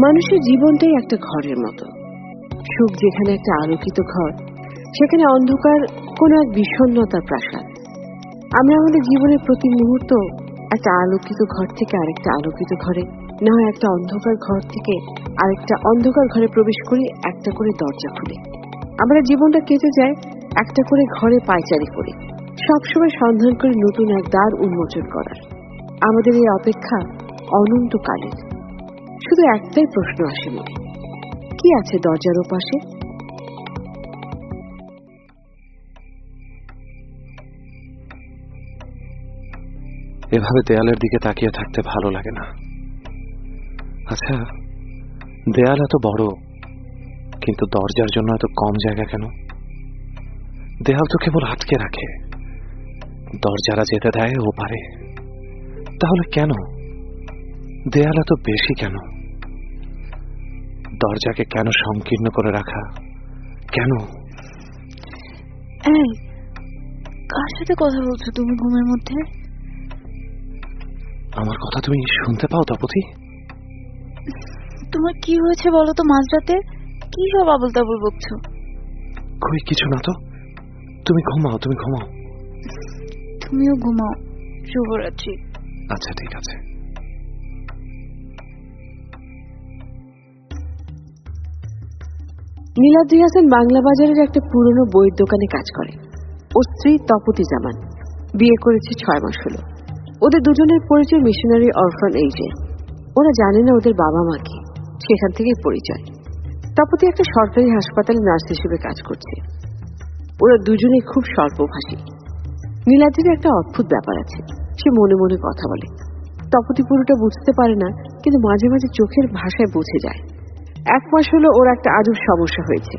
মানুষের জীবনটাই একটা ঘরের মতো। সুখ যেখানে একটা আলোকিত ঘর, সেখানে অন্ধকার কোনো এক বিষণ্ণতার প্রাসাদ। আমরা আমাদের জীবনের প্রতি মুহূর্ত একটা আলোকিত ঘর থেকে আরেকটা আলোকিত ঘরে, না হয় একটা অন্ধকার ঘর থেকে আরেকটা অন্ধকার ঘরে প্রবেশ করি একটা করে দরজা খুলে। আমরা জীবনটা কেটে যায় একটা করে ঘরে পায়চারি করে, সবসময় সন্ধান করে নতুন এক দ্বার উন্মোচন করার। আমাদের এই অপেক্ষা অনন্তকালের। শুধু একটাই প্রশ্ন আসে মনে, কি আছে দরজার ওপাশে? এভাবে দেয়ালের দিকে তাকিয়ে থাকতে ভালো লাগে না। আচ্ছা, দেয়াল এত বড়, কিন্তু দরজার জন্য এত কম জায়গা কেন? দেয়াল তো কেবল আটকে রাখে, দরজারা যেতে দেয় ওপারে। তাহলে কেন দেয়াল এত বেশি? কেন দরজাকে কেন সংকীর্ণ করে রাখা? কেন? এই, কার সাথে কথা বলছো তুমি ঘুমের মধ্যে? আমার কথা তুমি শুনতে পাও তপতি? তোমার কি হয়েছে বলো তো? মাঝরাতে কি সব আবল তাবল বকছো? কই কিছু না তো, তুমি ঘুমাও, তুমি ঘুমাও। তুমিও ঘুমাও, শুভরাত্রি। আচ্ছা ঠিক আছে। নীলাদ্রি হাসান বাংলা বাজারের একটা পুরনো বইয়ের দোকানে কাজ করে। ওর স্ত্রী তপতি জামান, বিয়ে করেছে 6 মাস হলো। ওদের দুজনের পরিচয় মিশনারি অরফান এইজে। ওরা জানে না ওদের বাবা মা কি, সেখান থেকেই পরিচয়। তপতি একটা সরকারি হাসপাতালে নার্স হিসেবে কাজ করছে। ওরা দুজনেই খুব স্বল্পভাষী। নীলাদ্রির একটা অদ্ভুত ব্যাপার আছে, সে মনে মনে কথা বলে। তপতি পুরোটা বুঝতে পারে না, কিন্তু মাঝে মাঝে চোখের ভাষায় বুঝে যায়। 1 মাস হলো ওর একটা আজব সমস্যা হয়েছে।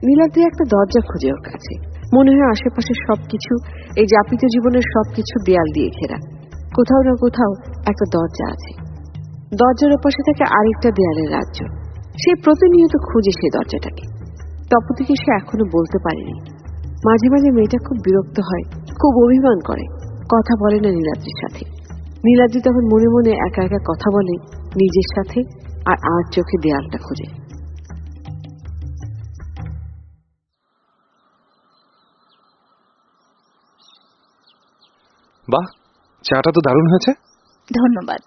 নীলাদ্রি একটা দরজা খুঁজে ওর কাছে। মনে হয় আশেপাশের সবকিছু, এই যাপিত জীবনের সবকিছু দেয়াল দিয়ে ঘেরা। কোথাও না কোথাও একটা দরজা আছে। দরজার ওপাশে থাকে আরেকটা দেয়ালের রাজ্য। সে প্রতিনিয়ত খুঁজে সেই দরজাটাকে। তপতিকে সে এখনো বলতে পারেনি। মাঝে মাঝে মেয়েটা খুব বিরক্ত হয়, খুব অভিমান করে, কথা বলে না নীলাদ্রির সাথে। নীলাদ্রি তখন মনে মনে একা একা কথা বলে নিজের সাথে, আর চোখে দেয়ালটা খুঁজে। বাহ, চাটা তো দারুণ হয়েছে। ধন্যবাদ।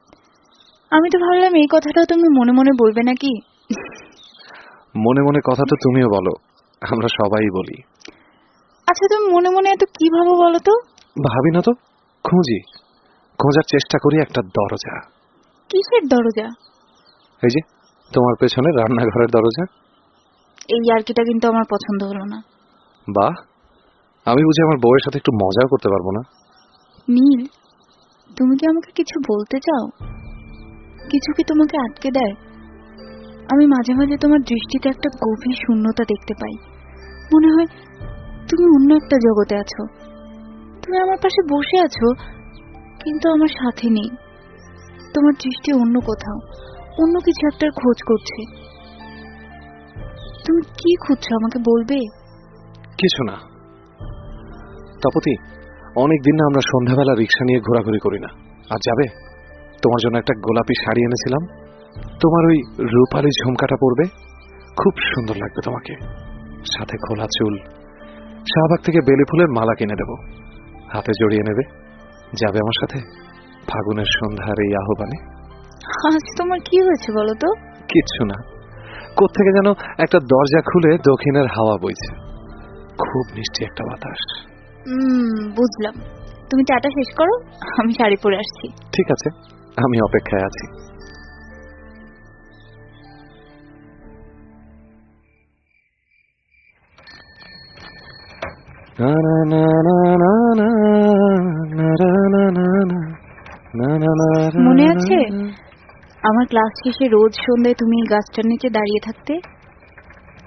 আমি তো ভাবলাম এই কথাটা তুমি মনে মনে বলবে নাকি। মনে মনে কথা তো তুমিও বলো, আমরা সবাই বলি। আচ্ছা, তুমি মনে মনে এত কি ভাবো বলো তো? ভাবি না তো, খোঁজার চেষ্টা করি একটা দরজা। কিসের দরজা? এই যে তোমার পেছনে রান্নাঘরের দরজা। এই ইয়ার্কিটা কিন্তু আমার পছন্দ হলো না। বাহ, আমি বুঝি আমার বউয়ের সাথে একটু মজাও করতে পারবো না? নীল, তুমি কি আমাকে কিছু বলতে চাও? কিছু কি তোমাকে আটকে দেয়? আমি মাঝে মাঝে তোমার দৃষ্টিতে একটা গভীর শূন্যতা দেখতে পাই। মনে হয় তুমি অন্য একটা জগতে আছো। তুমি আমার পাশে বসে আছো, কিন্তু আমার সাথে নেই। তোমার দৃষ্টি অন্য কোথাও, অন্য কিছু একটার খোঁজ করছে। তুমি কি খুঁজছো আমাকে বলবে? কিছু না তপতি, অনেকদিন না আমরা সন্ধ্যাবেলা রিক্সা নিয়ে ঘোরাঘুরি করি না। আর যাবে? তোমার জন্য একটা গোলাপি শাড়ি এনেছিলাম, তোমার ওই রূপালি ঝুমকাটা পরবে, খুব সুন্দর লাগবে তোমাকে। সাথে খোলা চুল। শাহবাগ থেকে বেলি ফুলের মালা কিনে দেব, হাতে জড়িয়ে নেবে। যাবে আমার সাথে ফাগুনের সন্ধ্যার এই আহ্বানে? আজ তোমার কি হয়েছে বলো তো? কিচ্ছু না, কোত্থেকে যেন একটা দরজা খুলে দক্ষিণের হাওয়া বইছে, খুব মিষ্টি একটা বাতাস। বুঝলাম। তুমি চাটা শেষ করো, আমি শাড়ি পরে আসছি। ঠিক আছে, আমি অপেক্ষায় আছি। মনে আছে আমার ক্লাস শেষে রোজ সন্ধ্যায় তুমি এই গাছটার নিচে দাঁড়িয়ে থাকতে,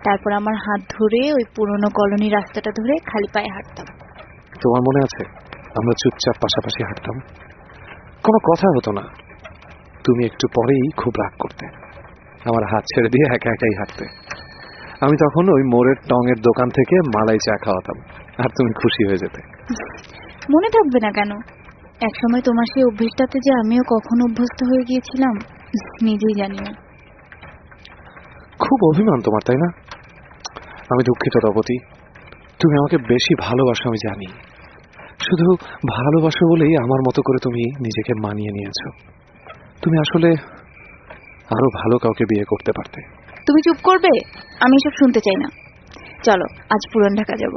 তারপর আমার হাত ধরে ওই পুরনো কলোনি রাস্তাটা ধরে খালি পায়ে হাঁটতাম। তোমার মনে আছে আমরা চুপচাপ পাশাপাশি হাঁটতাম, কোনো কথা হতো না। তুমি একটু পরেই খুব রাগ করতে, আমার হাত ছেড়ে দিয়ে একা একাই হাঁটতে। আমি তখন ওই মোড়ের টঙের দোকান থেকে মালাই চা খাওয়াতাম, আর তুমি খুশি হয়ে যেতে। মনে থাকবে না কেন? একসময় তোমার সেই অভ্যেসটাতে যে আমিও কখন অভ্যস্ত হয়ে গিয়েছিলাম নিজেই জানি না। খুব অভিমান তোমার, তাই না? আমি দুঃখিত তপতি, তুমি আমাকে বেশি ভালোবাসো আমি জানি। শুধু ভালোবাসো বলেই আমার মতো করে তুমি নিজেকে মানিয়ে নিয়েছো। তুমি আসলে আরো ভালো কাউকে বিয়ে করতে পারতে। তুমি চুপ করবে? আমি এসব শুনতে চাই না। চলো আজ পুরান ঢাকা যাব,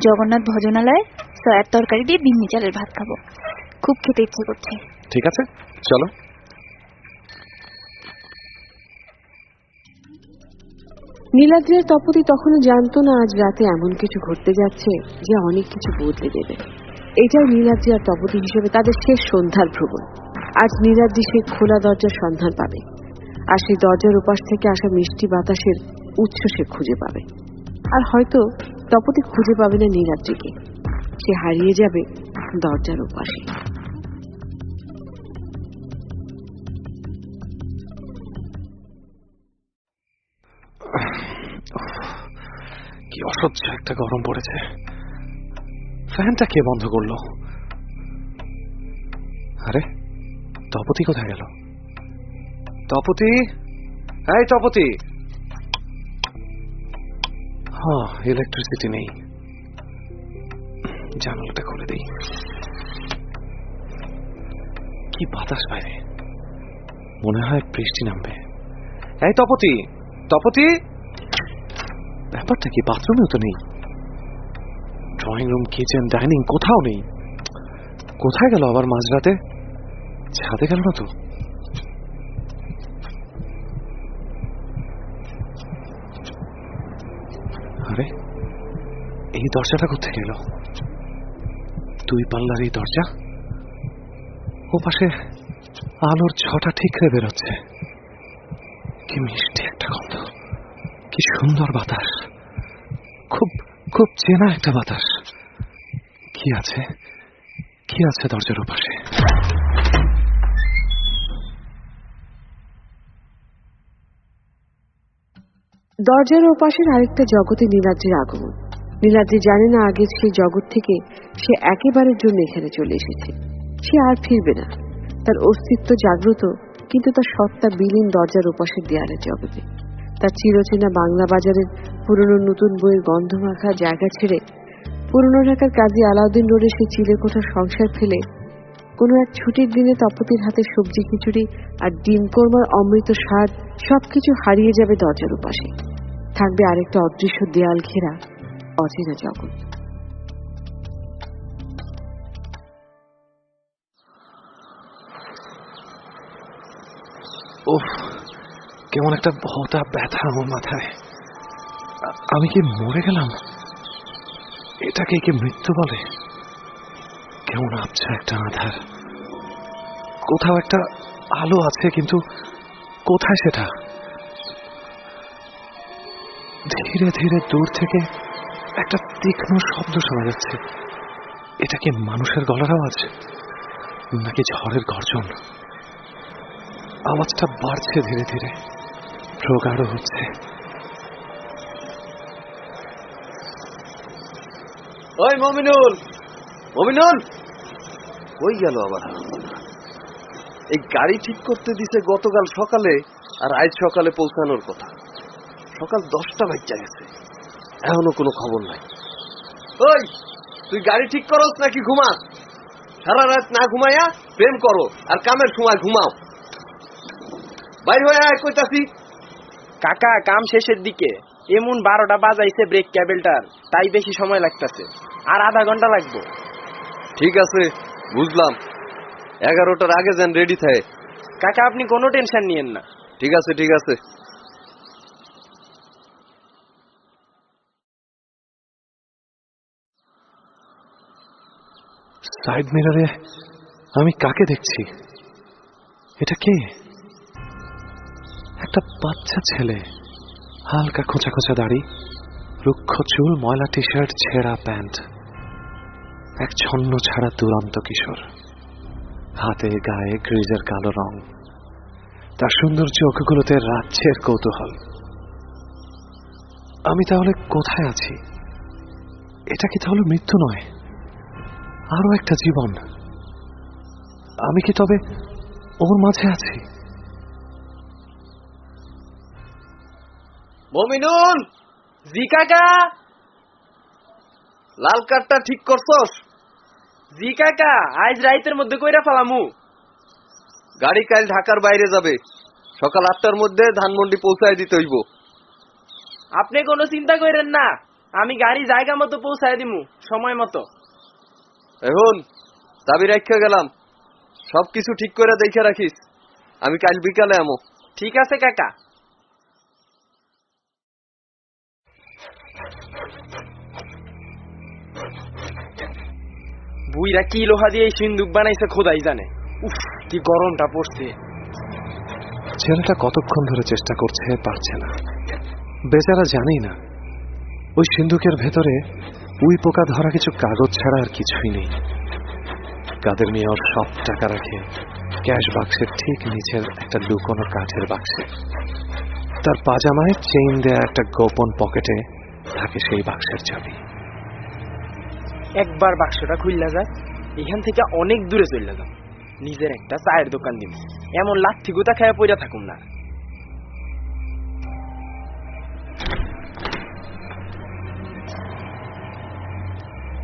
জগন্নাথ ভজনালয়ে সয়ার তরকারি দিয়ে বিন্নি চালের ভাত খাবো, খুব খেতে ইচ্ছে করছে। ঠিক আছে, চলো। নীলাদ্রি আর তপতি তখনও জানতো না আজ রাতে এমন কিছু ঘটতে যাচ্ছে যে অনেক কিছু বদলে দেবে। এটাই নীলাদ্রি আর তপতি হিসেবে তাদের শেষ সন্ধ্যার ভ্রমণ। আজ নীলাদ্রি সেই খোলা দরজার সন্ধান পাবে, আর সেই দরজার উপাস থেকে আসা মিষ্টি বাতাসের উৎস সে খুঁজে পাবে। আর হয়তো তপতি খুঁজে পাবে না নীলাদ্রিকে, সে হারিয়ে যাবে দরজার উপাসে। কি অসহ্য একটা গরম পড়েছে। ফ্যানটা কে বন্ধ করলো? আরে তপতি কোথায় গেল? তপতি, এই তপতি। হ্যাঁ, ইলেকট্রিসিটি নেই। জানালাটা খুলে দিই। কি বাতাস বাইরে, মনে হয় বৃষ্টি নামবে। এই তপতি, তপতি। ব্যাপারটা কি? বাথরুমেও তো নেই, ড্রয়িং রুম, কিচেন, ডাইনিং কোথাও নেই। কোথায় গেল আবার মাঝরাতে? ছাদে গেল না তো? আরে এই দরজাটা কোথায় গেল? 2 পাল্লার এই দরজা, ও পাশে আলোর ছটা ঠিকরে বেরোচ্ছে। কি মিষ্টি একটা গন্ধ, কি সুন্দর বাতাস, খুব খুব চেনা একটা বাতাস। কি আছে, কি আছে দরজার ওপাশে? দরজার ওপাশের আরেকটা জগতে নীলাদ্রির আগমন। নীলাদ্রি জানে না আগে সেই জগৎ থেকে সে একেবারের জন্য এখানে চলে এসেছে। সে আর ফিরবে না। তার অস্তিত্ব জাগ্রত, কিন্তু তার সত্তা বিলীন দরজার ওপাশের দেয়ালের জগতে। তার চিরচেনা বাংলা বাজারের পুরনো নতুন বইয়ের গন্ধমাখা জায়গা ছেড়ে পুরনো ঢাকার কাজী আলাউদ্দিন রোডে সেই চিলেকোঠার সংসার ফেলে কোনো এক ছুটির দিনে তপতির হাতে সবজি খিচুড়ি আর ডিম কোরমার অমৃত স্বাদ সবকিছু হারিয়ে যাবে দরজার উপাসে। থাকবে আরেকটা অদৃশ্য দেয়াল ঘেরা অচেনা জগৎ। ওহ, কেমন একটা ভটা ব্যথা আমার মাথায়। আমি কি মরে গেলাম? এটাকে কি মৃত্যু বলে? কেমন আবছা একটা আধার, কোথাও একটা আলো আছে, কিন্তু কোথায় সেটা? ধীরে ধীরে দূর থেকে একটা তীক্ষ্ণ শব্দ শোনা যাচ্ছে। এটা কি মানুষের গলার আওয়াজ, নাকি ঝড়ের গর্জন? আওয়াজটা বাড়ছে ধীরে ধীরে, প্রগাঢ় হচ্ছে। ওই মমিনুল, মমিনুল কই গেল আবার? এই গাড়ি ঠিক করতে দিছে গতকাল সকালে, আর আজ সকালে পৌঁছানোর কথা। সকাল 10টা বাজে গেছে, এখনো কোনো খবর নাই। ওই তুই গাড়ি ঠিক করস নাকি ঘুমাস? সারা রাত না ঘুমাইয়া প্রেম করো আর কামের সময় ঘুমাও। বাইর হয়ে আয় কইতাছি। কাকা কাম শেষের দিকে, এমন 12টা বাজাইছে ব্রেক ক্যাবেলটার, তাই বেশি সময় লাগতেছে, আর আধা ঘন্টা লাগবে। ঠিক আছে বুঝলাম, 11টার আগে যেন রেডি থাকে। কাকা আপনি কোনো টেনশন নিয়েন না। ঠিক আছে ঠিক আছে। সাইড মিররে আমি কাকে দেখছি? এটা কে? একটা বাচ্চা ছেলে, হালকা খোঁচা খোঁচা দাড়ি, রুক্ষ চুল, ময়লা টি শার্ট, ছেঁড়া প্যান্ট। এক ছন্ন ছাড়া দুরন্ত কিশোর, হাতে গায়ে গ্রিজের কালো রং। তার সুন্দর চোখগুলোতে রাজ্যের কৌতূহল। আমি তাহলে কোথায় আছি? এটা কি তাহলে মৃত্যু নয়, আরো একটা জীবন? আমি কি তবে ওর মাঝে আছি? মমিনুল, জি কাকা। লাল কার্ডটা ঠিক করছস? জি কাকা, আজ রাইতের মধ্যে কইরা ফেলামু। গাড়ি কাল ঢাকার বাইরে যাবে, সকাল 8টার মধ্যে ধানমন্ডি পৌঁছায় দিতে হইব। আপনি কোনো চিন্তা করেন না, আমি গাড়ি জায়গা মতো পৌঁছায় দিমু সময় মতো। এখন চাবি রাখা গেলাম, সবকিছু ঠিক করে দেখে রাখিস। আমি কাল বিকালে আমো। ঠিক আছে কাকা। বুইরা কি লোহা দিয়ে এই সিন্দুক বানাইছে খোদাই জানে। উফ, কি গরমটা পড়ছে। ছেলেটা কতক্ষণ ধরে চেষ্টা করছে, পারছে না। বেচারা জানেই না ওই সিন্ধুকের ভেতরে উই পোকা ধরা কিছু কাগজ ছাড়া আর কিছুই নেই। কাদের মিয়া ওর সব টাকা রাখে ক্যাশ বাক্সের ঠিক নিচের একটা লুকোনো কাঠের বাক্সে। তার পাজামায় চেইন দেয়া একটা গোপন পকেটে থাকে সেই বাক্সের চাবি। একবার বাক্সটা খুললা যায়, এখান থেকে অনেক দূরে চলে যাও। নিজের একটা চায়ের দোকান দিব, এমন লাঠি গোতা খায়া পইরা থাকুম না।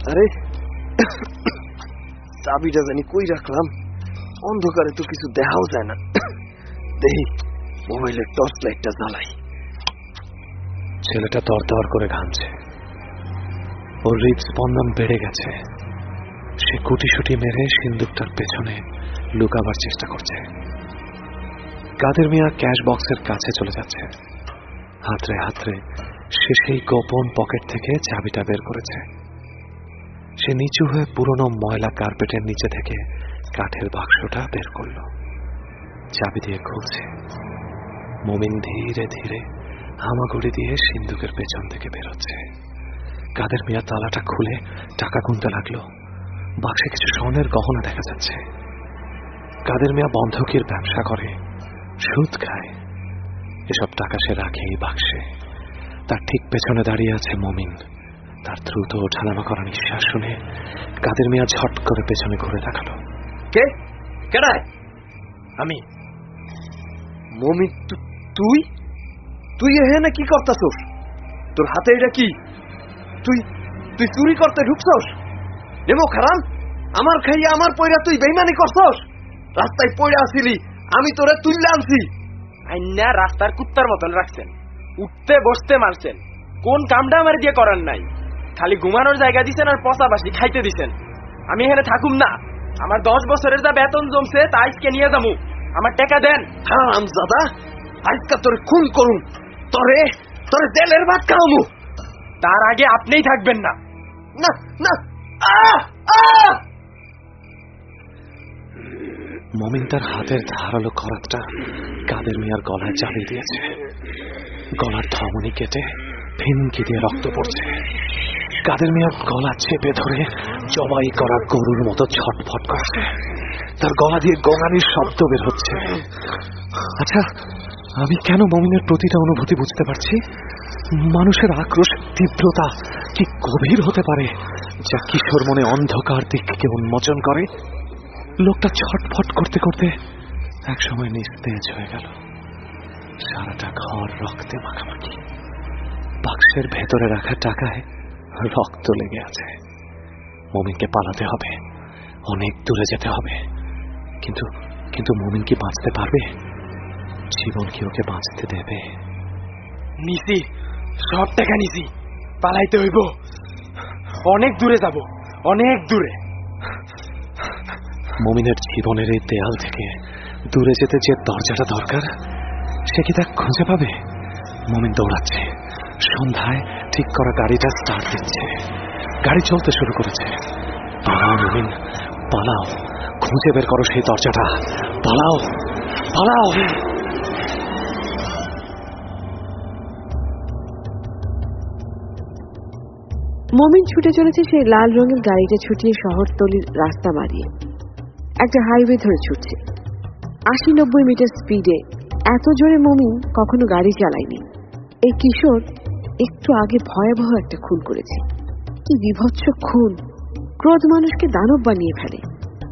আরে চাবিটা জানি কই রাখলাম, অন্ধকারে তো কিছু দেখাও যায় না। দেখি মোবাইলের টর্চ লাইটটা জ্বালাই। ছেলেটা তরতর করে ঘামছে, ওর হৃদস্পন্দন বেড়ে গেছে। সে কুটিসুটি মেরে সিন্দুকটার পেছনে লুকাবার চেষ্টা করছে। কাদের মিয়া ক্যাশ বক্সের কাছে চলে যাচ্ছে। হাতড়ে হাতড়ে সে সেই গোপন পকেট থেকে চাবিটা বের করেছে। সে নিচু হয়ে পুরনো ময়লা কার্পেটের নিচে থেকে কাঠের বাক্সটা বের করল, চাবি দিয়ে খুলছে। মুমিন ধীরে ধীরে হামাগুড়ি দিয়ে সিন্দুকের পেছন থেকে বেরোচ্ছে। কাদের মিয়া তালাটা খুলে টাকা গুনতে লাগলো। বাক্সে কিছু স্বর্ণের গহনা দেখা যাচ্ছে। কাদের মিয়া বন্ধকির ব্যবসা করে, সুদ খায়। এসব টাকা সে রাখে এই বাক্সে। তার ঠিক পেছনে দাঁড়িয়ে আছে মমিন। তার দ্রুত ওঠানামা করা নিঃশ্বাস শুনে কাদের মিয়া ঝট করে পেছনে ঘুরে তাকালো। কে কেডায়? আমি। মমি, তুই তুই এখানে কি করতেছস? তোর হাতে এটা কি? তুই তুই চুরি করতে ঢুকছস? নেমো খারান, আমার খাইয়া আমার পয়রা তুই বেইমানি করছস। রাস্তায় পয়রা আসিলি, আমি তোরে তুললে আনছি। আইনা রাস্তার কুত্তার মতন রাখছেন, উঠতে বসতে মারছেন। কোন কামটা আমার দিয়ে করার নাই, খালি ঘুমানোর জায়গা দিছেন আর পচাবাসি খাইতে দিছেন। আমি এখানে থাকুম না। আমার 10 বছরের যা বেতন জমছে তা আজকে নিয়ে যাবো। আমার টাকা দেন। হারামজাদা, আজকে তোরে খুন করুম, তোরে তোরে তেলের ভাত খাওয়ামু। তার আগে আপনিই থাকবেন না। না না, আহ আহ! মমিন তার হাতের ধারালো খরাতটা কাদের মিয়ার গলায় চালিয়ে দিয়েছে। গলার ধমনী কেটে ফিনকি দিয়ে রক্ত পড়ছে। কাদের মিয়ার গলা চেপে ধরে জবাই করা গরুর মতো ছটফট করছে। তার গলা দিয়ে গোঙানির শব্দ বের হচ্ছে। আচ্ছা, আমি কেন মমিনের প্রতিটা অনুভূতি বুঝতে পারছি। মানুষের আক্রোশ তীব্রতা কি গভীর হতে পারে, যা কিশোর মনে অন্ধকার দিককে উন্মোচন করে। লোকটা ছটফট করতে করতে একসময় নিস্তেজ হয়ে গেল। সারাটা ঘর রক্তে মাখামাখি। বাক্সের ভেতরে রাখা টাকায় রক্ত লেগে আছে। মমিনকে পালাতে হবে, অনেক দূরে যেতে হবে। কিন্তু কিন্তু মমিন কি বাঁচতে পারবে? জীবন কি ওকে বাঁচতে দেবে? নিছি, সব টাকা নিছি। পালাইতে হইব, অনেক দূরে যাব, অনেক দূরে। মমিনের জীবনের এই দেয়াল থেকে দূরে যেতে যে দরজাটা দরকার, সে কি তা খুঁজে পাবে? মমিন দৌড়াচ্ছে। সন্ধ্যায় ঠিক করা গাড়িটা স্টার্ট দিচ্ছে। গাড়ি চলতে শুরু করেছে। পালাও মমিন, পালাও, খুঁজে বের করো সেই দরজাটা। পালাও, পালাও। মমিন ছুটে চলেছে সেই লাল রঙের গাড়িটা ছুটিয়ে শহরতলির রাস্তা মারিয়ে। একটা হাইওয়ে ধরে ছুটছে 80-90 মিটার স্পিডে। এত জোরে মমিন কখনো গাড়ি চালায়নি। এই কিশোর একটু আগে ভয়াবহ একটা খুন করেছে। কি বিভৎস খুন! ক্রোধ মানুষকে দানব বানিয়ে ফেলে।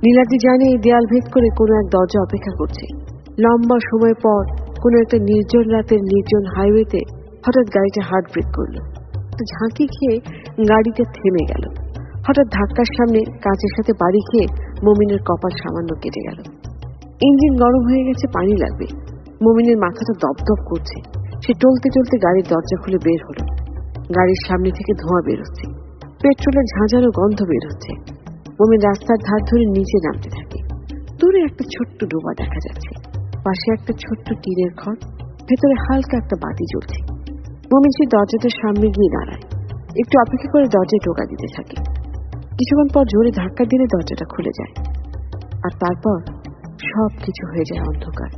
নীলাদ্রি জানে এই দেয়াল ভেদ করে কোনো এক দরজা অপেক্ষা করছে। লম্বা সময় পর কোনো একটা নির্জন রাতের নির্জন হাইওয়েতে হঠাৎ গাড়িটা হার্ট ব্রেক করলো। ঝাঁকি খেয়ে গাড়িটা থেমে গেল। হঠাৎ ধাক্কার সামনে কাঁচের সাথে বাড়ি খেয়ে মমিনের কপাল সামান্য কেটে গেল। ইঞ্জিন গরম হয়ে গেছে, পানি লাগবে। মমিনের মাথাটা দপদপ করছে। সে টলতে টলতে গাড়ির দরজা খুলে বের হলো। গাড়ির সামনে থেকে ধোঁয়া বেরোচ্ছে, পেট্রোলের ঝাঁঝানো গন্ধ বের হচ্ছে। মমিন রাস্তার ধার ধরে নিচে নামতে থাকে। দূরে একটা ছোট্ট ডোবা দেখা যাচ্ছে, পাশে একটা ছোট্ট টিনের ঘর, ভেতরে হালকা একটা বাতি জ্বলছে। মমিন সেই দরজাটার সামনে গিয়ে দাঁড়ায়, একটু অপেক্ষা করে দরজায় টোকা দিতে থাকে। কিছুক্ষণ পর জোরে ধাক্কা দিলে দরজাটা খুলে যায়, আর তারপর সব কিছু হয়ে যায় অন্ধকার।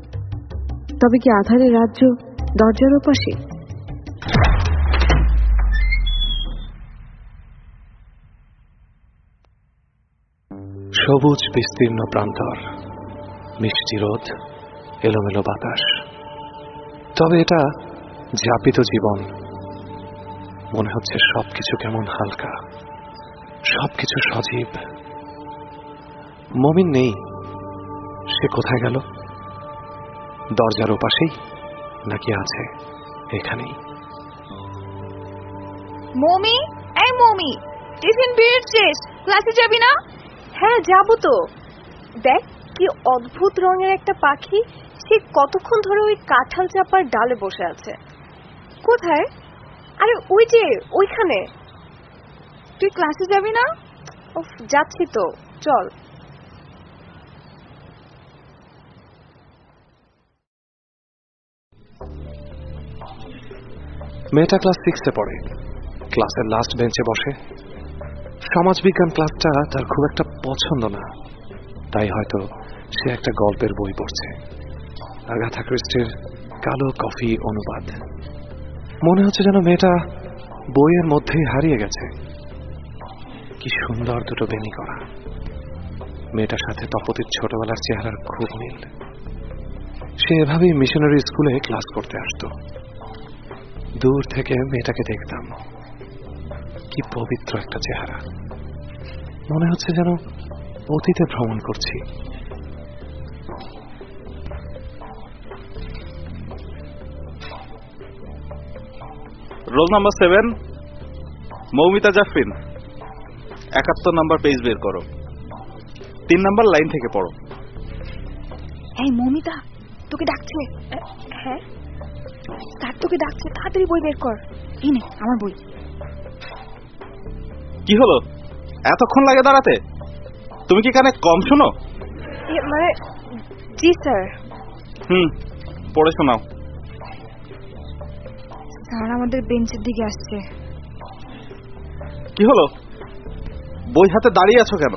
তবে কি আধারের রাজ্য দরজার ওপাশে? সবুজ বিস্তীর্ণ প্রান্তর, মিষ্টি রোদ, এলোমেলো বাতাস। তবে এটা যাপিত জীবন। মনে হচ্ছে সবকিছু কেমন হালকা, সবকিছু সজীব। মমিন নেই, সে কোথায় গেল? দরজার ওপাশেই নাকি আছে এখানেই? মমি, এই মমি, টিফিন পিরিয়ড শেষ, ক্লাসে যাবি না? হ্যাঁ যাবো তো। দেখ কি অদ্ভুত রঙের একটা পাখি, সে কতক্ষণ ধরে ওই কাঁঠাল চাপার ডালে বসে আছে। কোথায়? আরে ওই যে ওইখানে। তুই ক্লাসে যাবি না? উফ, যাচ্ছি তো, চল। মেয়েটা ক্লাস 6-এ পড়ে, ক্লাসের লাস্ট বেঞ্চে বসে। সমাজবিজ্ঞান ক্লাসটা তার খুব একটা পছন্দ না, তাই হয়তো সে একটা গল্পের বই পড়ছে, আগাথা ক্রিস্টির কালো কফি অনুবাদ। মনে হচ্ছে যেন মেয়েটা বইয়ের মধ্যেই হারিয়ে গেছে। কি সুন্দর দুটো বেনি করা। মেয়েটার সাথে তপতির ছোটবেলার চেহারার খুব মিল। সে এভাবেই মিশনারি স্কুলে ক্লাস করতে আসতো। দূর থেকে মেয়েটাকে দেখতাম, কি পবিত্র একটা চেহারা। মনে হচ্ছে যেন অতীতে ভ্রমণ করছি। Roll number 7, Moumita Jafrin. 71 number page বের করো, 3 নাম্বার লাইন থেকে পড়ো। এই মমিতা, তোকে ডাকছে। হ্যাঁ স্যার তোকে ডাকছে, তাড়াতাড়ি বই বের কর। এই নে আমার বই। কি হলো, এতক্ষণ লাগে দাঁড়াতে? তুমি কি কানে কম শোনো? মানে জি স্যার। পড়ে শোনাও। স্যার আমাদের বেঞ্চের দিকে আসছে। কি হলো, বই হাতে দাঁড়িয়ে আছো কেন?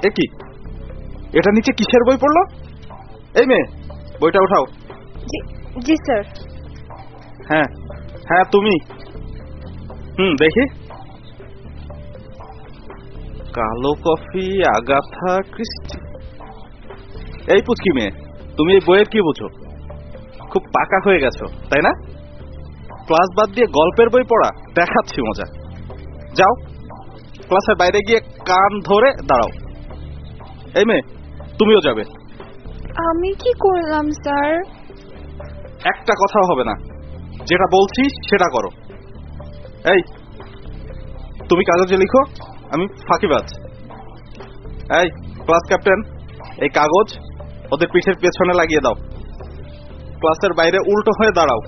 এ কি, এটা নিচে কিসের বই পড়লো? এই মেয়ে, বইটা উঠাও। জি স্যার। হ্যাঁ হ্যাঁ তুমি। দেখি। কালো কফি, আগাথা ক্রিস্টি। এই পুচকি মেয়ে, তুমি এই বইয়ের কি বুঝো? খুব পাকা হয়ে গেছো তাই না? ক্লাস বাদ দিয়ে গল্পের বই পড়া, দেখাচ্ছি মজা। যাও, ক্লাসের বাইরে গিয়ে কান ধরে দাঁড়াও। এই মেয়ে, তুমিও যাবে। আমি কি করলাম স্যার? একটা কথাও হবে না, যেটা বলছি সেটা করো। এই, তুমি কাগজে লিখো, আমি ফাঁকিবাজ। এই ক্লাস ক্যাপ্টেন, এই কাগজ ওদের পিঠের পেছনে লাগিয়ে দাও। ক্লাসের বাইরে উল্টো হয়ে দাঁড়াও,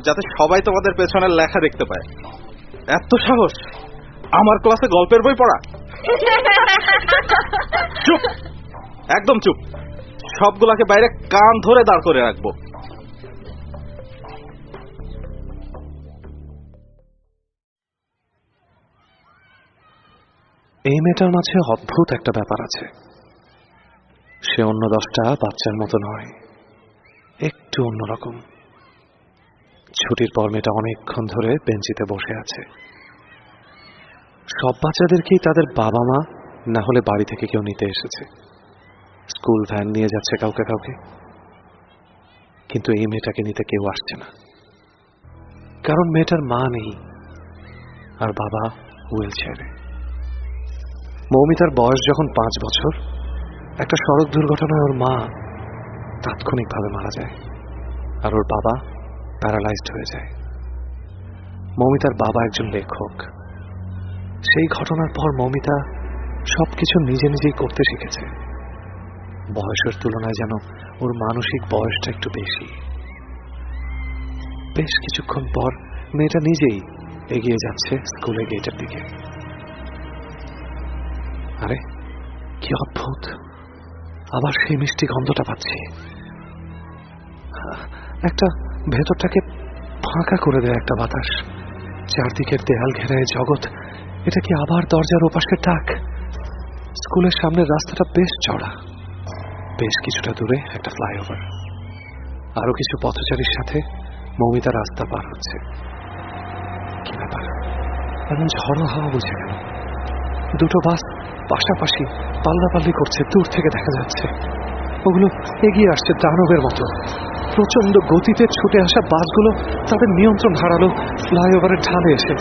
যাতে সবাই তোমাদের পেছনের লেখা দেখতে পায়। এত সাহস আমার ক্লাসে গল্পের বই পড়া? চুপ, একদম চুপ। সবগুলাকে বাইরে কান ধরে দাঁড় করে রাখবো। এই মেয়েটার মাঝে অদ্ভুত একটা ব্যাপার আছে। সে অন্য 10টা বাচ্চার মতো নয়, একটু অন্যরকম। ছুটির পর মেয়েটা অনেকক্ষণ ধরে বেঞ্চিতে বসে আছে। সব বাচ্চাদেরকেই তাদের বাবা মা না হলে বাড়ি থেকে কেউ নিতে এসেছে। স্কুল ভ্যান নিয়ে যাচ্ছে কাউকে কাউকে, কিন্তু এই মেয়েটাকে নিতে কেউ আসছে না, কারণ মেয়েটার মা নেই আর বাবা হুইল চেয়ারে। মৌমিতার বয়স যখন 5 বছর, একটা সড়ক দুর্ঘটনায় ওর মা তাৎক্ষণিকভাবে মারা যায় আর ওর বাবা প্যারালাইজড হয়ে যায়। মৌমিতার বাবা একজন লেখক। সেই ঘটনার পর মৌমিতা সবকিছু নিজে নিজেই করতে শিখেছে। বয়সের তুলনায় যেন ওর মানসিক বয়সটা একটু বেশি। বেশ কিছুক্ষণ পর মেয়েটা নিজেই এগিয়ে যাচ্ছে স্কুলের গেটের দিকে। আরে কি অদ্ভুত, আবার সেই মিষ্টি গন্ধটা পাচ্ছি। একটা ভেতরটাকে ফাঁকা করে দেয় একটা বাতাস। চারদিকের দেয়াল ঘেরায় জগৎ। এটা কি আবার দরজার ওপাশের ডাক? স্কুলের সামনের রাস্তাটা বেশ চড়া। বেশ কিছুটা দূরে একটা ফ্লাইওভার। আরো কিছু পথচারীর সাথে মৌমিতা রাস্তা পার হচ্ছে। কি ব্যাপার, এমন ঝড়ো হাওয়া বুঝে গেল। দুটো বাস পাশাপাশি পাল্লাপাল্লি করছে, দূর থেকে দেখা যাচ্ছে। ওগুলো এগিয়ে আসছে দানবের মতো। প্রচন্ড গতিতে ছুটে আসা বাসগুলো তাদের নিয়ন্ত্রণ হারালো ফ্লাইওভারের ঢালে এসে,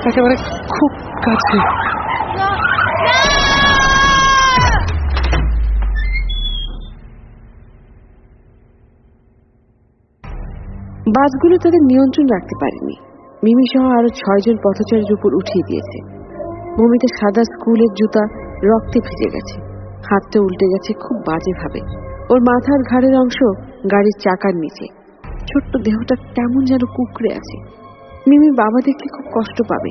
একেবারে খুব কাছে। বাসগুলো তাদের নিয়ন্ত্রণ রাখতে পারেনি। মিমি সহ আরো 6 জন পথচারীর উপর উঠিয়ে দিয়েছে। মৌমিতার সাদা স্কুলের জুতা রক্তে ভিজে গেছে, হাতটা উল্টে গেছে খুব বাজে ভাবে। ওর মাথার ঘাড়ের অংশ গাড়ির চাকার নিচে। ছোট্ট দেহটা কেমন যেন কুঁকড়ে আছে। মিমি বাবা দেখলে খুব কষ্ট পাবে।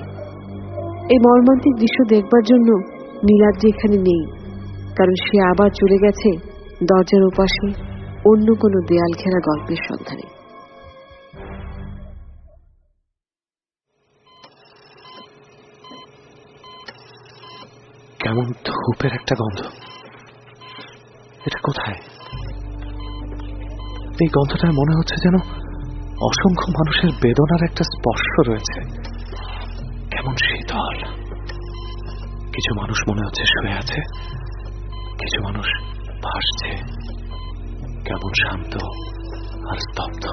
এই মর্মান্তিক দৃশ্য দেখবার জন্য নীলাদ্রি এখানে নেই, কারণ সে আবার চলে গেছে দরজার ওপাশে অন্য কোনো দেয়াল ঘেরা গল্পের সন্ধানে। কেমন ধূপের একটা গন্ধ। এটা কোথায়? এই গন্ধটায় মনে হচ্ছে যেন অসংখ্য মানুষের বেদনার একটা স্পর্শ রয়েছে। কেমন শীতল। কিছু মানুষ মনে হচ্ছে শুয়ে আছে, কিছু মানুষ ভাসছে। কেমন শান্ত আর স্তব্ধ।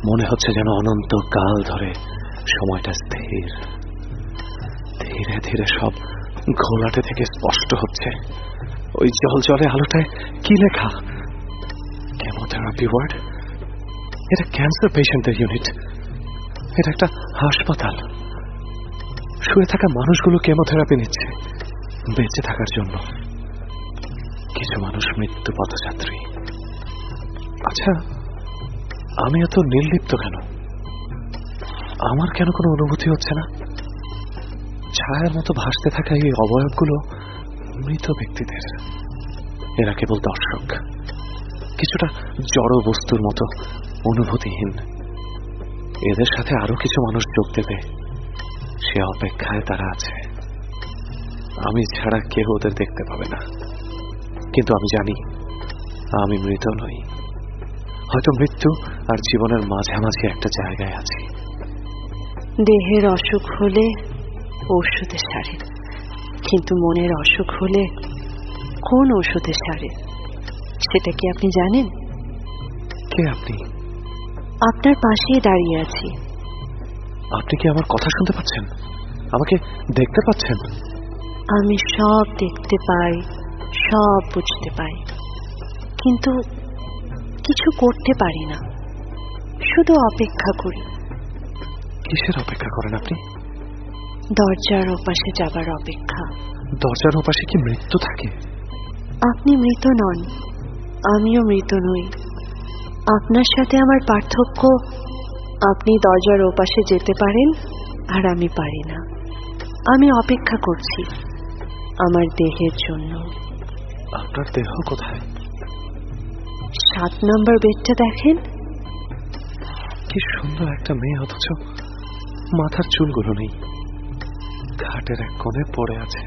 মনে হচ্ছে যেন অনন্ত কাল ধরে সময়টা স্থির। ধীরে ধীরে সব ঘোলাটে থেকে স্পষ্ট হচ্ছে। ওই জলজলে আলোটায় কি লেখা? Chemotherapy ward. এটা ক্যান্সার পেশেন্টদের ইউনিট। এটা একটা হাসপাতাল। শুয়ে থাকা মানুষগুলো কেমোথেরাপি নিচ্ছে বেঁচে থাকার জন্য। কিছু মানুষ মৃত্যু পথযাত্রী। আচ্ছা, আমি এত নির্লিপ্ত কেন? আমার কেন কোনো অনুভূতি হচ্ছে না? ছায়ার মতো ভাসতে থাকা এই অবয়বগুলো মৃত ব্যক্তিদের। এরা কেবল দর্শক, কিছুটা জড় বস্তুর মতো অনুভূতিহীন। এদের সাথে আরো কিছু মানুষ যোগ দেবে, সে অপেক্ষায় তারা আছে। আমি ছাড়া কেউ ওদের দেখতে পাবে না, কিন্তু আমি জানি আমি মৃত নই। হয়তো মৃত্যু আর জীবনের মাঝামাঝি একটা জায়গায় আছি। দেহের অসুখ হলে ঔষধে সারে, কিন্তু মনের অসুখ হলে কোন ঔষধে সারে সেটা কি আপনি জানেন? কে আপনি? আপনার পাশেই দাঁড়িয়ে আছি। আপনি কি আমার কথা শুনতে পাচ্ছেন? আমাকে দেখতে পাচ্ছেন? আমি সব দেখতে পাই, সব বুঝতে পাই, কিন্তু কিছু করতে পারি না। শুধু অপেক্ষা করি। কিসের অপেক্ষা করেন আপনি? দরজার ওপাশে যাবার অপেক্ষা। দরজার ওপাশে কি মৃত্যু থাকে? আপনি মৃত নন, আমিও মৃত নই। আপনার সাথে আমার পার্থক্য, আপনি দরজার ওপাশে যেতে পারেন আর আমি পারি না। আমি অপেক্ষা করছি আমার দেহের জন্য। আপনার দেহ কোথায়? 7 নম্বর বেডটা দেখেন। কি সুন্দর একটা মেয়ে, অথচ মাথার চুলগুলো নেই। ঘাটের এক কোণে পড়ে আছে।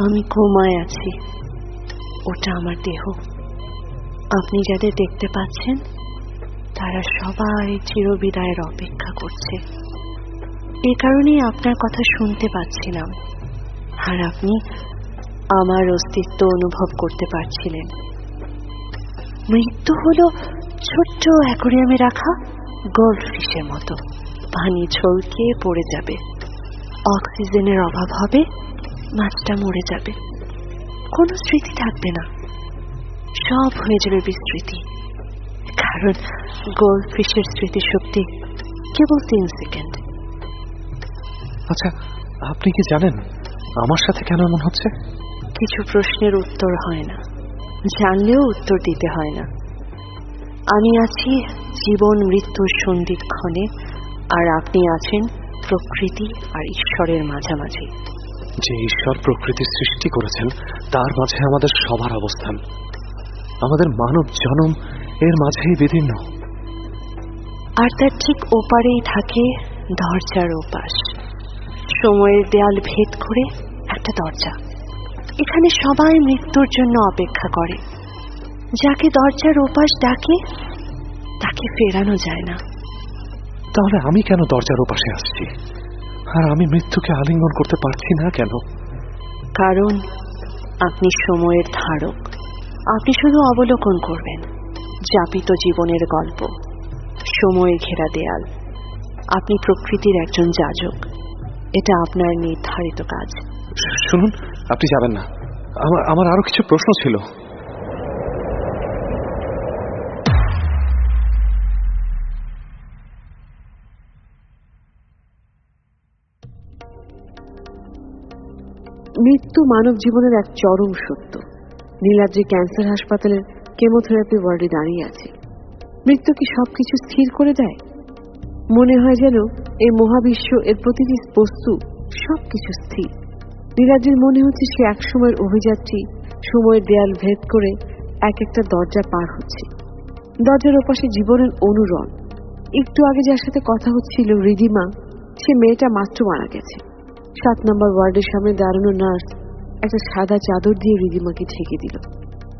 আমি ঘুমায় আছি, ওটা আমার দেহ। আপনি যাদের দেখতে পাচ্ছেন তারা সবাই চিরবিদায়ের অপেক্ষা করছে। এ কারণেই আপনার কথা শুনতে পাচ্ছিলাম, আর আপনি আমার অস্তিত্ব অনুভব করতে পারছিলেন। মৃত্যু হলো ছোট্ট অ্যাকোরিয়ামে রাখা গোল্ডফিশের মতো। পানি ছলকে পড়ে যাবে, অক্সিজেনের অভাব হবে, মাছটা মরে যাবে, কোনো স্মৃতি থাকবে না, সব হয়ে যাবে বিস্মৃতি। কারণ গোল্ড ফিশের স্মৃতিশক্তি কেবল 3 সেকেন্ড। আচ্ছা, আপনি কি জানেন আমার সাথে কেন এমন হচ্ছে? কিছু প্রশ্নের উত্তর হয় না, জানলেও উত্তর দিতে হয় না। আমি আছি জীবন মৃত্যুর সন্ধিক্ষণে, আর আপনি আছেন প্রকৃতি আর ঈশ্বরের মাঝামাঝি। যে ঈশ্বর প্রকৃতির সৃষ্টি করেছেন তার মাঝে আমাদের সবার অবস্থান। আমাদের মানব জনম এর মাঝেই বিদীর্ণ। আর তার ঠিক ওপারেই থাকে দরজার ওপাশ, সময়ের দেয়াল ভেদ করে একটা দরজা। এখানে সবাই মৃত্যুর জন্য অপেক্ষা করে। যাকে দরজার ওপাশ ডাকে তাকে ফেরানো যায় না। তাহলে আমি কেন দরজার ওপাশে আসছি, আর আমি মৃত্যুকে আলিঙ্গন করতে পারছি না কেন? কারণ আপনি সময়ের ধারক। আপনি শুধু অবলোকন করবেন যাপিত জীবনের গল্প, সময়ে ঘেরা দেয়াল। আপনি প্রকৃতির একজন যাজক, এটা আপনার নির্ধারিত কাজ। শুনুন, আপনি যাবেন না, আমার আরো কিছু প্রশ্ন ছিল। মৃত্যু মানব জীবনের এক চরম সত্য। নীলাদ্রি ক্যান্সার হাসপাতালের কেমোথেরাপি ওয়ার্ডে দাঁড়িয়ে আছে। মৃত্যু কি সবকিছু স্থির করে দেয়? মনে হয় যেন এই মহাবিশ্ব, এর প্রতিটি বস্তু সবকিছু স্থির। নীলাদ্রির মনে হচ্ছে সে এক সময়ের অভিযাত্রী, সময়ের দেয়াল ভেদ করে এক একটা দরজা পার হচ্ছে। দরজার ওপাশে জীবনের অনুরণ। একটু আগে যার সাথে কথা হচ্ছিল, রিদিমা, সে মেয়েটা মাত্র মারা গেছে। 7 নম্বর ওয়ার্ডের সামনে দাঁড়ানো নার্স একটা সাদা চাদর দিয়ে রিদিমাকে ঢেকে দিল।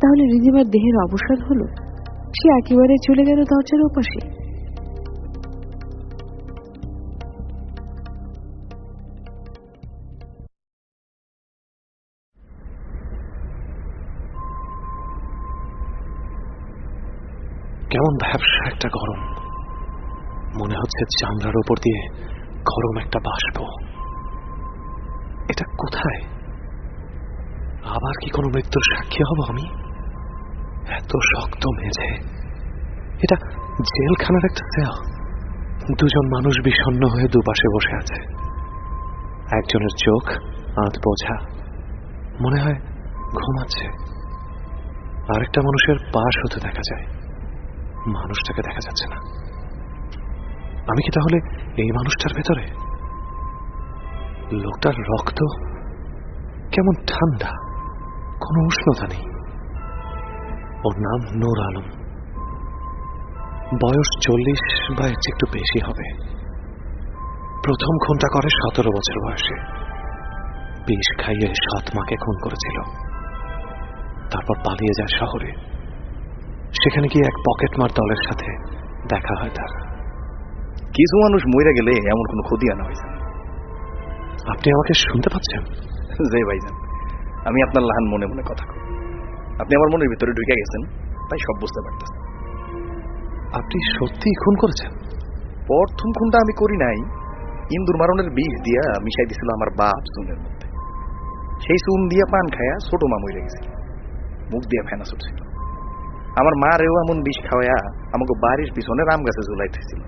তাহলে রিদিমার দেহের অবসান হলো? সে একেবারে চলে গেল দরজার ওপাশে? কেমন ব্যবসা একটা গরম, মনে হচ্ছে চামড়ার উপর দিয়ে গরম একটা বাষ্প। এটা কোথায়? আবার কি কোনো মৃত্যুর সাক্ষী হব আমি? এত শক্ত মেঝে, এটা জেলখানার একটা সেল। 2 জন মানুষ বিষণ্ণ হয়ে দুপাশে বসে আছে। একজনের চোখ আধ বোঝা, মনে হয় ঘুমাচ্ছে। আরেকটা মানুষের পাশ হতে দেখা যায়, মানুষটাকে দেখা যাচ্ছে না। আমি কি তাহলে এই মানুষটার ভেতরে? লোকটার রক্ত কেমন ঠান্ডা, কোনো উষ্ণতা নেই। ওর নাম নূর আলম, বয়স 40 বা এর চেয়ে একটু বেশি হবে। প্রথম খুনটা করে 17 বছর বয়সে। বিষ খাইয়ে সৎ মাকে খুন করেছিল, তারপর পালিয়ে যায় শহরে। সেখানে গিয়ে এক পকেটমার দলের সাথে দেখা হয় তার। কিছু মানুষ মরে গেলে এমন কোনো ক্ষতি আনা হয়েছে। আপনি আমাকে শুনতে পাচ্ছেন? যে ভাইজান, আমি আপনার লাহান মনে মনে কথা কই। আপনি আমার মনের ভিতরে ঢুকে গেছেন, তাই সব বুঝতে পারতেছেন। আপনি সত্যিই খুন করেছেন? প্রথম খুনটা আমি করি নাই। ইন্দুর মারণের বিষ দিয়া মিশাই দিছিল আমার বাপ চুনের মধ্যে। সেই চুন দিয়া পান খায়া ছোট মা মরে গেছিল, মুখ দিয়া ফেনা ছুটছিল। আমার মারেও এমন বিষ খাওয়া আমাকে বাড়ির পিছনে রাম গাছে ঝুলাইতেছিল।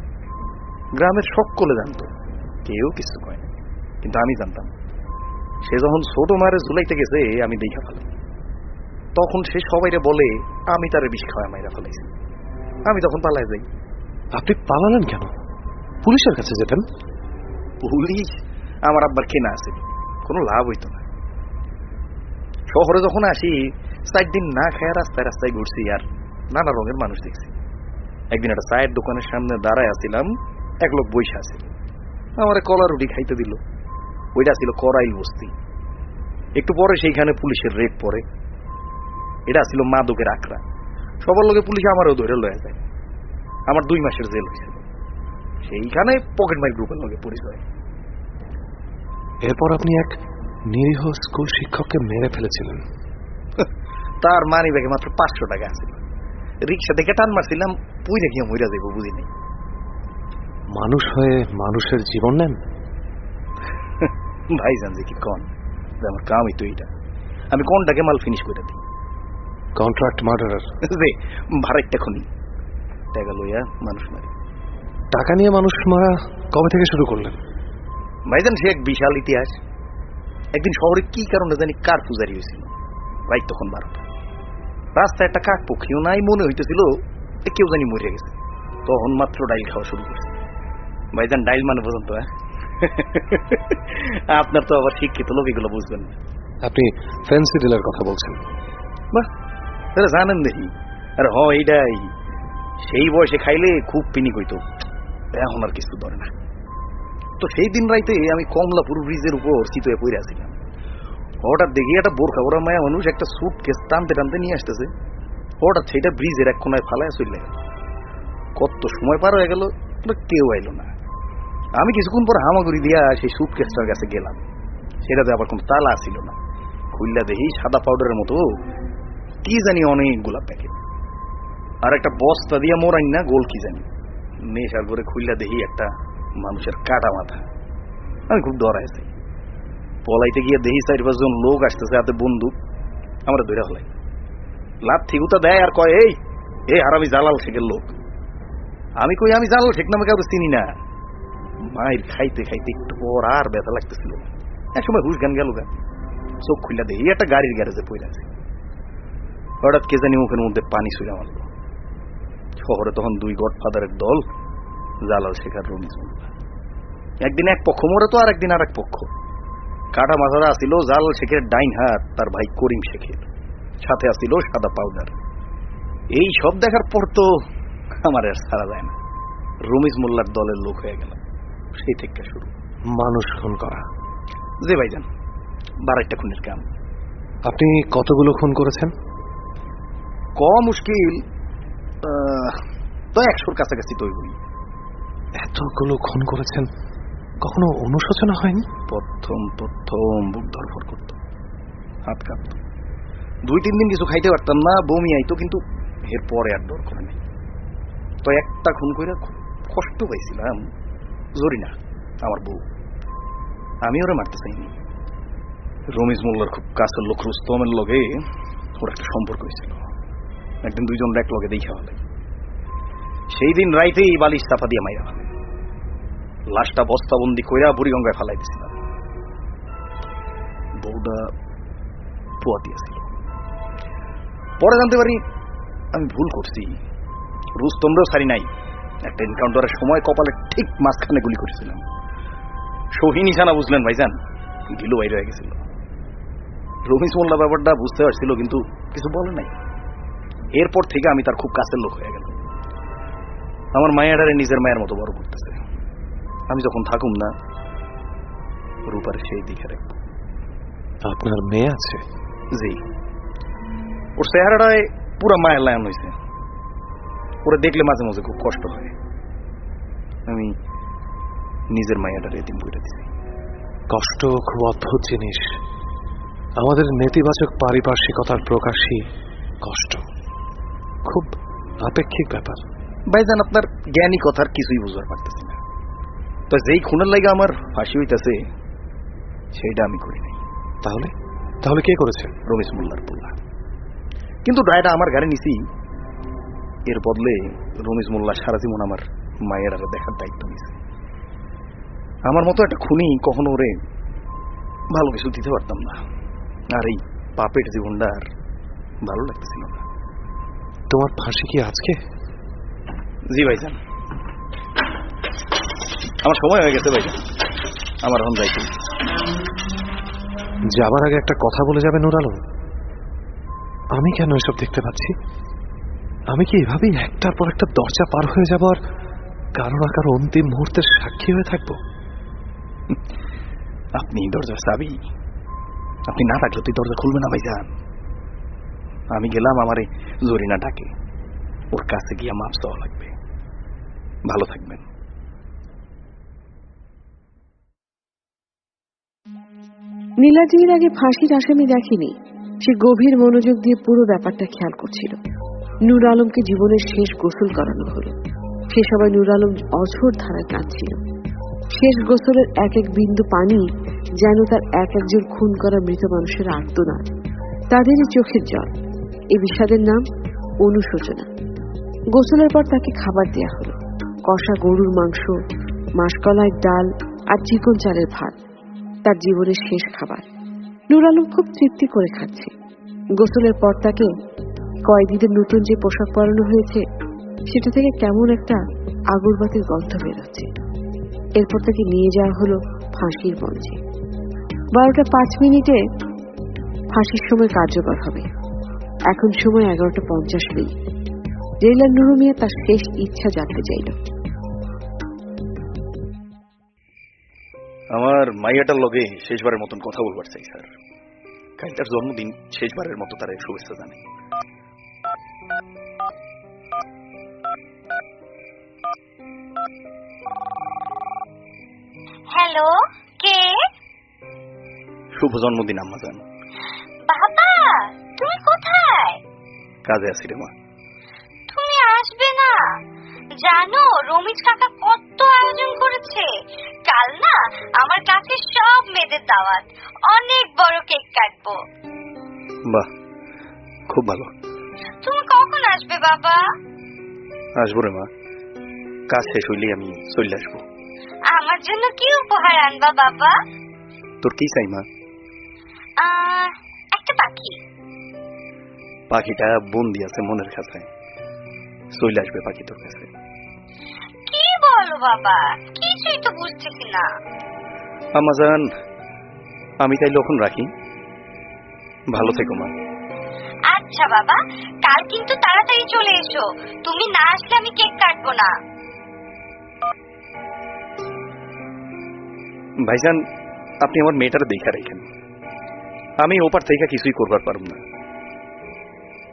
গ্রামের সকলে জানতো, কেউ কিছু কয় না, কিন্তু আমি জানতাম। সে যখন ছোট মারে ঝুলাইতে গেছে আমি দেখা ফেলাই, তখন সে সবাইরে বলে আমি তারে বিষ খাওয়া মাইরা ফেলাইছি। আমি তখন পালায় যাই। আপনি পালালেন কেন? পুলিশের কাছে যেতেন। পুলিশ আমার আব্বার কেনা আছে, কোনো লাভ হইতো না। শহরে যখন আসি 4 দিন না খায় রাস্তায় রাস্তায় ঘুরছি, আর নানা রঙের মানুষ দেখছি। একদিন একটা চায়ের দোকানের সামনে দাঁড়ায় আসছিলাম, এক লোক বইসা আছে, আমার কলা রুটি খাইতে দিল। ওইটা ছিল করাইল বস্তি। একটু পরে সেইখানে পুলিশের রেড পড়ে। এটা ছিল মাদকের আখড়া। সবার লোকে পুলিশ আমারও ধরে লয়ে যায়। আমার 2 মাসের জেল হয়েছিল। সেইখানে পকেটমার গ্রুপের লোকে পরিচয়। এরপর আপনি এক নিরীহ স্কুল শিক্ষককে মেরে ফেলেছিলেন। তার মানি ব্যাগে মাত্র 500 টাকা আছিল। রিক্সা থেকে টান মারছিলাম, পুইরে গিয়ে মইরা যাইব বুঝি নাই। মানুষ হয়ে মানুষের জীবন নেন? ভাইজান যে কি কন, আমার কামই তো এইটা। আমি কোনটাকে মাল ফিনিশ করে দিই। Contract murderer. যে ভাড়াইটা খুনি, টাকা লইয়া মানুষ মারি। টাকা নিয়ে মানুষ মারা কবে থেকে শুরু করলেন? ভাইজান সে এক বিশাল ইতিহাস। একদিন শহরে কি কারণে জানি কার পূজারি হয়েছিল, রাত তখন 12টা। রাস্তায় একটা কাক পক্ষীও নাই, মনে হইতেছিল কেউ জানি মরে গেছে। তখন মাত্র ডাইল খাওয়া শুরু করেছে। ভাইজান ডাইল মানে পর্যন্ত আপনার তো আবার শিক্ষিত লোক, এগুলো বুঝবেন না। আপনি ফ্যান্সি ডিলার কথা বলছেন? বাহ, তারা জানেন দেখি। আরে হ, এইটাই সেই বয়সে খাইলে খুব পিনি কইতো, এখন আর কিছু ধরে না। তো সেই দিন রাইতে আমি কমলাপুর ব্রিজের উপর চিতয়ে পড়ে আসছিলাম। হঠাৎ দেখি একটা বোরখা পরা মায়া মানুষ একটা সুটকেস টানতে টানতে নিয়ে আসতেছে। হঠাৎ সেটা ব্রিজের এক কোনায় ফালায় চলে গেল। কত সময় পার হয়ে গেল, কেউ আইলো না। আমি কিছুক্ষণ পর হামাগুড়ি দিয়া সেই সুটকেসটার কাছে গেলাম। সেটাতে আবার কোন তালা ছিল না। খুললা দেখি সাদা পাউডারের মতো কি জানি অনেকগুলা প্যাকেট, আর একটা বস্তা দিয়া মোরাই না গোল কি জানি। নেশার করে খুললা দেখি একটা মানুষের কাটা মাথা। আমি খুব ডরাইছি। পলাইতে গিয়ে দেখি 4-5 জন লোক আসতেছে, হাতে বন্দুক। আমরা ধরে হলাই, লাথি গুতা দেয় আর কয়, এই আর আমি জালাল শেখের লোক। আমি কই আমি জালাল শেখ নামে কাউকে চিনি না। মায়ের খাইতে খাইতে একটু পর আর ব্যথা লাগতেছিল। এক সময় হুশ গান গেল, চোখ খুললা দেখি একটা গাড়ির গ্যারেজে পড়ে আছে। হঠাৎ কে জানি মুখের মধ্যে পানি ছুঁড়ে মারল। শহরে তখন 2 গডফাদারের দল, জালাল শেখ আর রমিজ মোল্লা। একদিন এক পক্ষ মরে তো, আর একদিন আর এক পক্ষ। কাটা মাথারা আসিল জালাল শেখের ডাইন হাত, তার ভাই করিম শেখের, সাথে আসিল সাদা পাউডার। এই সব দেখার পর তো আমার আর ছাড়া যায় না, রমিজ মোল্লার দলের লোক হয়ে গেল। সেই থেকে শুরু মানুষ খুন করা। যে ভাইজান 12টা খুনের কাম। আপনি কতগুলো খুন করেছেন? মুশকিল তো 100-র কাছাকাছি তৈরি। এতগুলো খুন করেছেন, কখনো অনুশোচনা হয়নি? প্রথম বুক ধরফর করত, হাত কাঁপত। 2-3 দিন কিছু খাইতে পারতাম না, বমি আইতো, কিন্তু এর পরে আর ডর করে নাই। তো একটা খুন করে খুব কষ্ট পাইছিলাম। জরিনা আমার বউ, আমি ওরা মারতে চাইনি। রমিজ মোল্লার খুব কাছের লোক রুস্তমের লগে ওর একটা সম্পর্ক হয়েছিল। একদিন 2 জন এক লগে দেখা হলে সেই দিন রাইতেই বালিশ চাপা দিয়ে মাইরা ফেলে। লাশটা বস্তাবন্দি কইরা বুড়িগঙ্গায় ফালাই দিছিলাম। বউটা পোয়া দিয়েছিল। পরে জানতে পারি আমি ভুল করছি। রুস্তমরাও সারি নাই। একটা এনকাউন্টারের সময় কপালে ঠিক মাঝখানে গুলি করেছিলাম। সহি নিশানা বুঝলেন ভাইজান, গিলো বাইরে হয়ে গেছিল। রমিজ মোল্লা ব্যাপারটা বুঝতে পারছিল, কিন্তু কিছু বলে নাই। এরপর থেকে আমি তার খুব কাছের লোক হয়ে গেল। আমার মায়াডারে নিজের মায়ের মতো বড় করতেছে। আমি যখন থাকুম না, রূপারে সেই দিকে রাখবো। আপনার মেয়ে আছে? জি, ওর চেহারাটায় পুরা মায়ের লায়ন হয়েছে। ওরা দেখলে মাঝে মাঝে খুব কষ্ট হয়। আমি নিজের মায়াডারে এতিম করে দিছি। কষ্ট খুব অদ্ভুত জিনিস। আমাদের নেতিবাচক পারিপার্শ্বিকতার প্রকাশই কষ্ট। খুব আপেক্ষিক ব্যাপার। ভাইজান আপনার জ্ঞানী কথার কিছুই বুঝতে পারতেছি না। তো যেই খুনের লাগে আমার ফাঁসি হইতেছে, সেইটা আমি করি নাই। তাহলে কে করেছে? রমিজ মোল্লার পোলা। কিন্তু দায়টা আমার গাড়ি নিছি। এর বদলে রমিজ মোল্লা সারা জীবন আমার মায়ের আর দেখার দায়িত্ব নিছে। আমার মতো একটা খুনি কখনো ওরে ভালো কিছু দিতে পারতাম না। আর এই পাপের জীবনটা আর ভালো লাগতেছিল না। তোমার ফাঁসি কি আজকে? জি ভাইজান, আমার সময় হয়ে গেছে ভাইজান, আমার এখন যাইতে। যাবার আগে একটা কথা বলে যাবে নূর আলম? আমি কেন এসব দেখতে পাচ্ছি? আমি কি এভাবেই একটার পর একটা দরজা পার হয়ে যাব আর কারো না কারো অন্তিম মুহূর্তের সাক্ষী হয়ে থাকবো? আপনি দরজার চাবি, আপনি না থাকলে তুই দরজা খুলবে না ভাইজান। আমি গেলাম, আমারে জরিনা ডাকে, ওর কাছে গিয়ে মাপ চাওয়া লাগবে। ভালো থাকবেন। নীলাদ্রির আগে ফাঁসির আসামি দেখেনি। সে গভীর মনোযোগ দিয়ে পুরো ব্যাপারটা খেয়াল করছিল। নূর আলমকে জীবনের শেষ গোসল করানো হলো। সে সময় নূর আলম অঝোর ধারায় কাঁদছিল। শেষ গোসলের এক এক বিন্দু পানি যেন তার এক একজন খুন করা মৃত মানুষের আর্তনাদ, তাদেরই চোখের জল। এই বিষাদের নাম অনুশোচনা। গোসলের পর তাকে খাবার দেয়া হলো, কষা গরুর মাংস, মাসকলাইয়ের ডাল আর চিকন চালের ভাত, তার জীবনের শেষ খাবার। নূর আলম খুব তৃপ্তি করে খাচ্ছে। গোসলের পর তাকে কয়েদিদের নতুন যে পোশাক পরানো হয়েছে সেটা থেকে কেমন একটা আগরবাতির গন্ধ বেরোচ্ছে। এরপর তাকে নিয়ে যাওয়া হলো ফাঁসির মঞ্চে। 12টা 5 মিনিটে ফাঁসির সময় কার্যকর হবে। এখন সময় 11টা 50 মিনিট। জেলার নুরু মিয়া তার শেষ ইচ্ছা জানতে চাইল। আমার মাইয়াটার লগে শেষবারের মতন কথা বলবার চাই স্যার। কাল তার জন্মদিন, শেষবারের মতো তার শুভেচ্ছা জানাই। হ্যালো, কে? শুভ জন্মদিন আম্মাজান। বাবা, তুমি কোথায়? কাজে আছি রে মা। তুমি আসবে না? জানো রমিজ কাকা কত আয়োজন করেছে। কাল না আমার কাছে সব মেয়েদের দাওয়াত, অনেক বড় কেক কাটবো। বাহ, খুব ভালো। তুমি কখন আসবে বাবা? আসবো রে মা, কাজ শেষ হইলেই আমি চলে আসবো। আমার জন্য কি উপহার আনবা বাবা? তোর কি চাই মা? একটা পাখি। পাখিটা বন্দি আছে মনের কাছে, চলে আসবে পাখি তোর কাছে। কি বলো বাবা, কিছুই তো বুঝতেছি না। আম্মাজান, আমি তাই লক্ষণ রাখি। ভালো থেকো মা। আচ্ছা বাবা, কাল কিন্তু তাড়াতাড়ি চলে এসো। তুমি না আসলে আমি কেক কাটবো না। ভাইজান, আপনি আমার মেয়েটার দেখা রেখেন। আমি ওপার থেকে কিছুই করবার পারব না।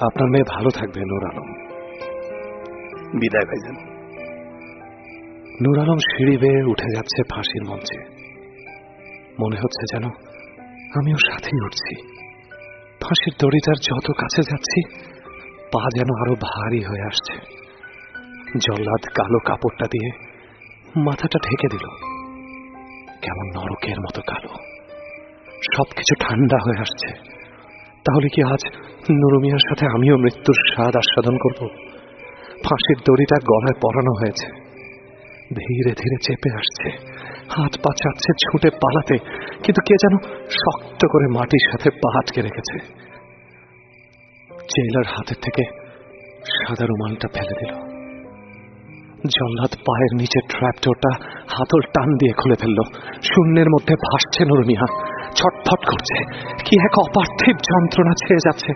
আপনার মেয়ে ভালো থাকবে নূর আলম। বিদায় ভাইজান। নূর আলম সিঁড়ি বেয়ে উঠে যাচ্ছে ফাঁসির মঞ্চে। মনে হচ্ছে যেন আমিও সাথেই উঠছি। ফাঁসির দড়িটার যত কাছে যাচ্ছি পা যেন আরো ভারী হয়ে আসছে। জল্লাদ কালো কাপড়টা দিয়ে মাথাটা ঢেকে দিল, কেমন নরকের মতো কালো। সবকিছু ঠান্ডা হয়ে আসছে। তাহলে কি আজ নুরু মিয়ার সাথে আমিও মৃত্যুর স্বাদ আস্বাদন করব? ফাঁসির দড়িটা গলায় পরানো হয়েছে, ধীরে ধীরে চেপে আসছে। হাত পা চাচ্ছে ছুটে পালাতে, কিন্তু কে যেন শক্ত করে মাটির সাথে পা আটকে রেখেছে। জেলার হাতের থেকে সাদা রুমালটা ফেলে দিল। জল্লাদ পায়ের নিচে ট্র্যাপডোরটা হাতল টান দিয়ে খুলে ফেলল। শূন্যের মধ্যে ভাসছে নুরু মিয়া, ছটফট করছে। কি এক অপার্থিব যন্ত্রণা ছেয়ে যাচ্ছে।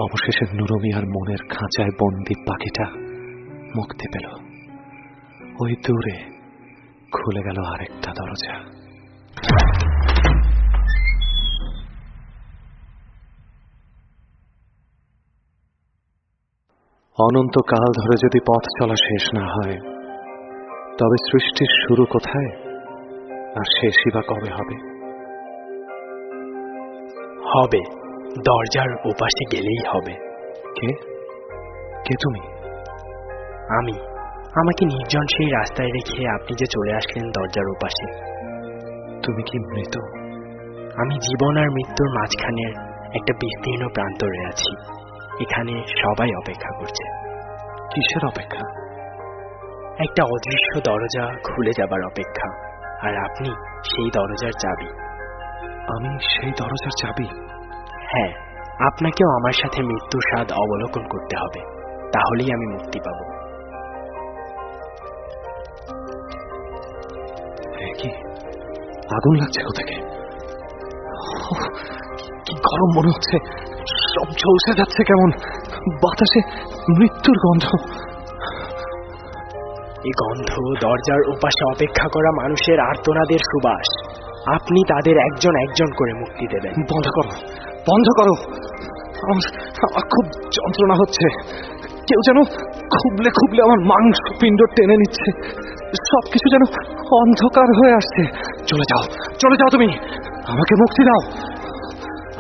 অবশেষে নুরু মিয়ার মনের খাঁচায় বন্দি পাখিটা মুক্তি পেল। ওই দূরে খুলে গেল আরেকটা দরজা। অনন্তকাল ধরে যদি পথ চলা শেষ না হয়, তবে সৃষ্টির শুরু কোথায় আর শেষই বা কবে হবে? হবে, দরজার ওপাশে গেলেই হবে। কে কে তুমি? আমি। আমাকে নির্জন সেই রাস্তায় রেখে আপনি যে চলে আসলেন দরজার ওপাশে। তুমি কি মৃত? আমি জীবন আর মৃত্যুর মাঝখানের একটা বিস্তীর্ণ প্রান্তরে আছি। এখানে সবাই অপেক্ষা করছে। কিসের অপেক্ষা? একটা অদৃশ্য দরজা খুলে যাবার অপেক্ষা, আর আপনি সেই দরজার চাবি। আমি সেই দরজার চাবি? হ্যাঁ, আপনাকেও আমার সাথে মৃত্যুর স্বাদ অবলোকন করতে হবে, তাহলেই আমি মুক্তি পাব। কি আগুন লাগছে কোথাকে? কি গরম মনে হচ্ছে। সব ঝলসে যাচ্ছে কেমন। বাতাসে মৃত্যুর গন্ধ। এই গন্ধ দরজার ওপাশে অপেক্ষা করা মানুষের আর্তনাদের সুবাস। আপনি তাদের একজন একজন করে মুক্তি দেবেন। বন্ধ করো, বন্ধ করো। আমার খুব যন্ত্রণা হচ্ছে। কেউ যেন খুবলে খুবলে আমার মাংস পিণ্ড টেনে নিচ্ছে। সবকিছু যেন অন্ধকার হয়ে আসছে। চলে যাও, চলে যাও, তুমি আমাকে মুক্তি দাও।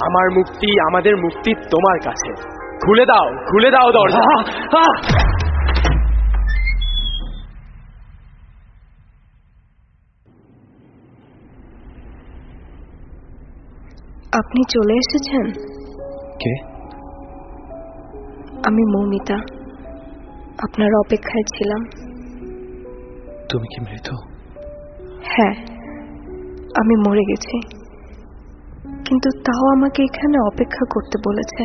আমার মুক্তি, আমাদের মুক্তি তোমার কাছে। খুলে দাও, খুলে দাও দরজা। আপনি চলে এসেছেন? কে? আমি মৌমিতা, আপনার অপেক্ষায় ছিলাম। তুমি কি মৃত? হ্যাঁ, আমি মরে গেছি, কিন্তু তাও আমাকে এখানে অপেক্ষা করতে বলেছে।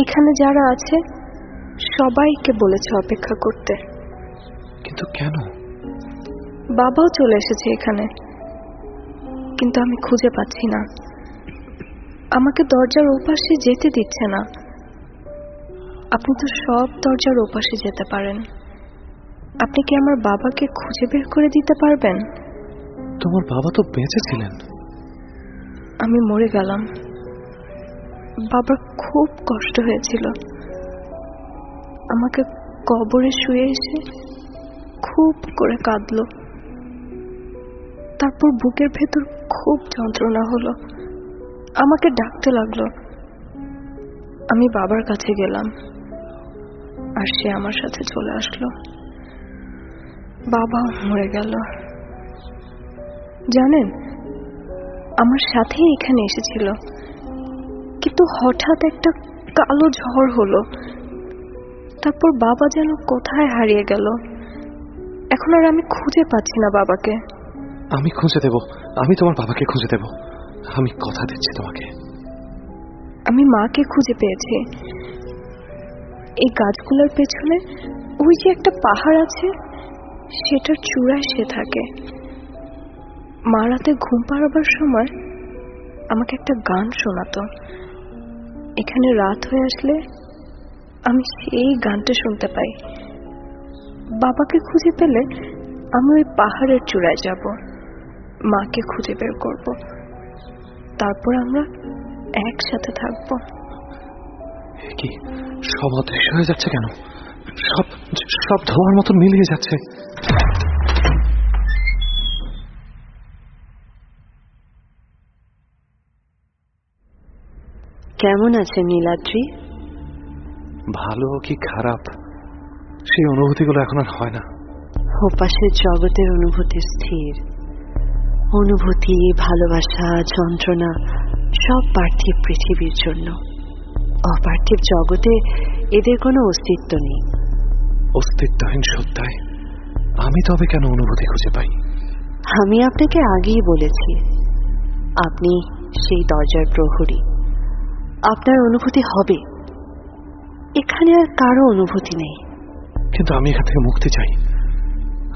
এখানে যারা আছে সবাইকে বলেছে অপেক্ষা করতে। কিন্তু কেন? বাবাও চলে এসেছে এখানে, কিন্তু আমি খুঁজে পাচ্ছি না। আমাকে দরজার ওপাশে যেতে দিচ্ছে না। আপনি তো সব দরজার ওপাশে যেতে পারেন। আপনি কি আমার বাবাকে খুঁজে বের করে দিতে পারবেন? তোমার বাবা তো বেঁচে ছিলেন। আমি মরে গেলাম। বাবার খুব কষ্ট হয়েছিল। আমাকে কবরে শুয়ে এসে খুব করে কাঁদলো। তারপর বুকের ভেতর খুব যন্ত্রণা হলো। আমাকে ডাকতে লাগলো। আমি বাবার কাছে গেলাম, আর সে আমার সাথে চলে আসলো। বাবাও মরে গেল। জানেন, আমার সাথে এখানে এসেছিল, কিন্তু হঠাৎ একটা কালো ঝড় হলো। তারপর বাবা যেন কোথায় হারিয়ে গেল। এখন আর আমি খুঁজে পাচ্ছি না বাবাকে। আমি খুঁজে দেব, আমি তোমার বাবাকে খুঁজে দেব, আমি কথা দিচ্ছি তোমাকে। আমি মাকে খুঁজে পেয়েছি। এই গাছগুলোর পেছনে ওই যে একটা পাহাড় আছে, সেটার চূড়ায় সে থাকে। মা রাতে ঘুম পাড়াবার সময় আমাকে একটা গান শোনাতো। এখানে রাত হয়ে আসলে আমি সেই গানটা শুনতে পাই। বাবাকে খুঁজে পেলে আমি ওই পাহাড়ের চূড়ায় যাব, মাকে খুঁজে বের করব, তারপর আমরা একসাথে থাকবো। কি সব অদৃশ্য হয়ে যাচ্ছে কেন? সব সব ধোয়ার মতো মিলিয়ে যাচ্ছে। কেমন আছেন নীলাদ্রি? ভালো কি খারাপ সেই অনুভূতিগুলো এখন আর হয় না। ওপাশের জগতের অনুভূতি স্থির। অনুভূতি, ভালোবাসা, যন্ত্রণা সব পার্থিব পৃথিবীর জন্য। অপার্থিব জগতে এদের কোনো অস্তিত্ব নেই। অস্তিত্বহীন সত্তায় আমি তবে কেন অনুভূতি খুঁজে পাই? আমি আপনাকে আগেই বলেছি, আপনি সেই দরজার প্রহরী। আপনার অনুভূতি হবে। এখানে আর কারো অনুভূতি নেই। কিন্তু আমি এখান থেকে মুক্তি চাই।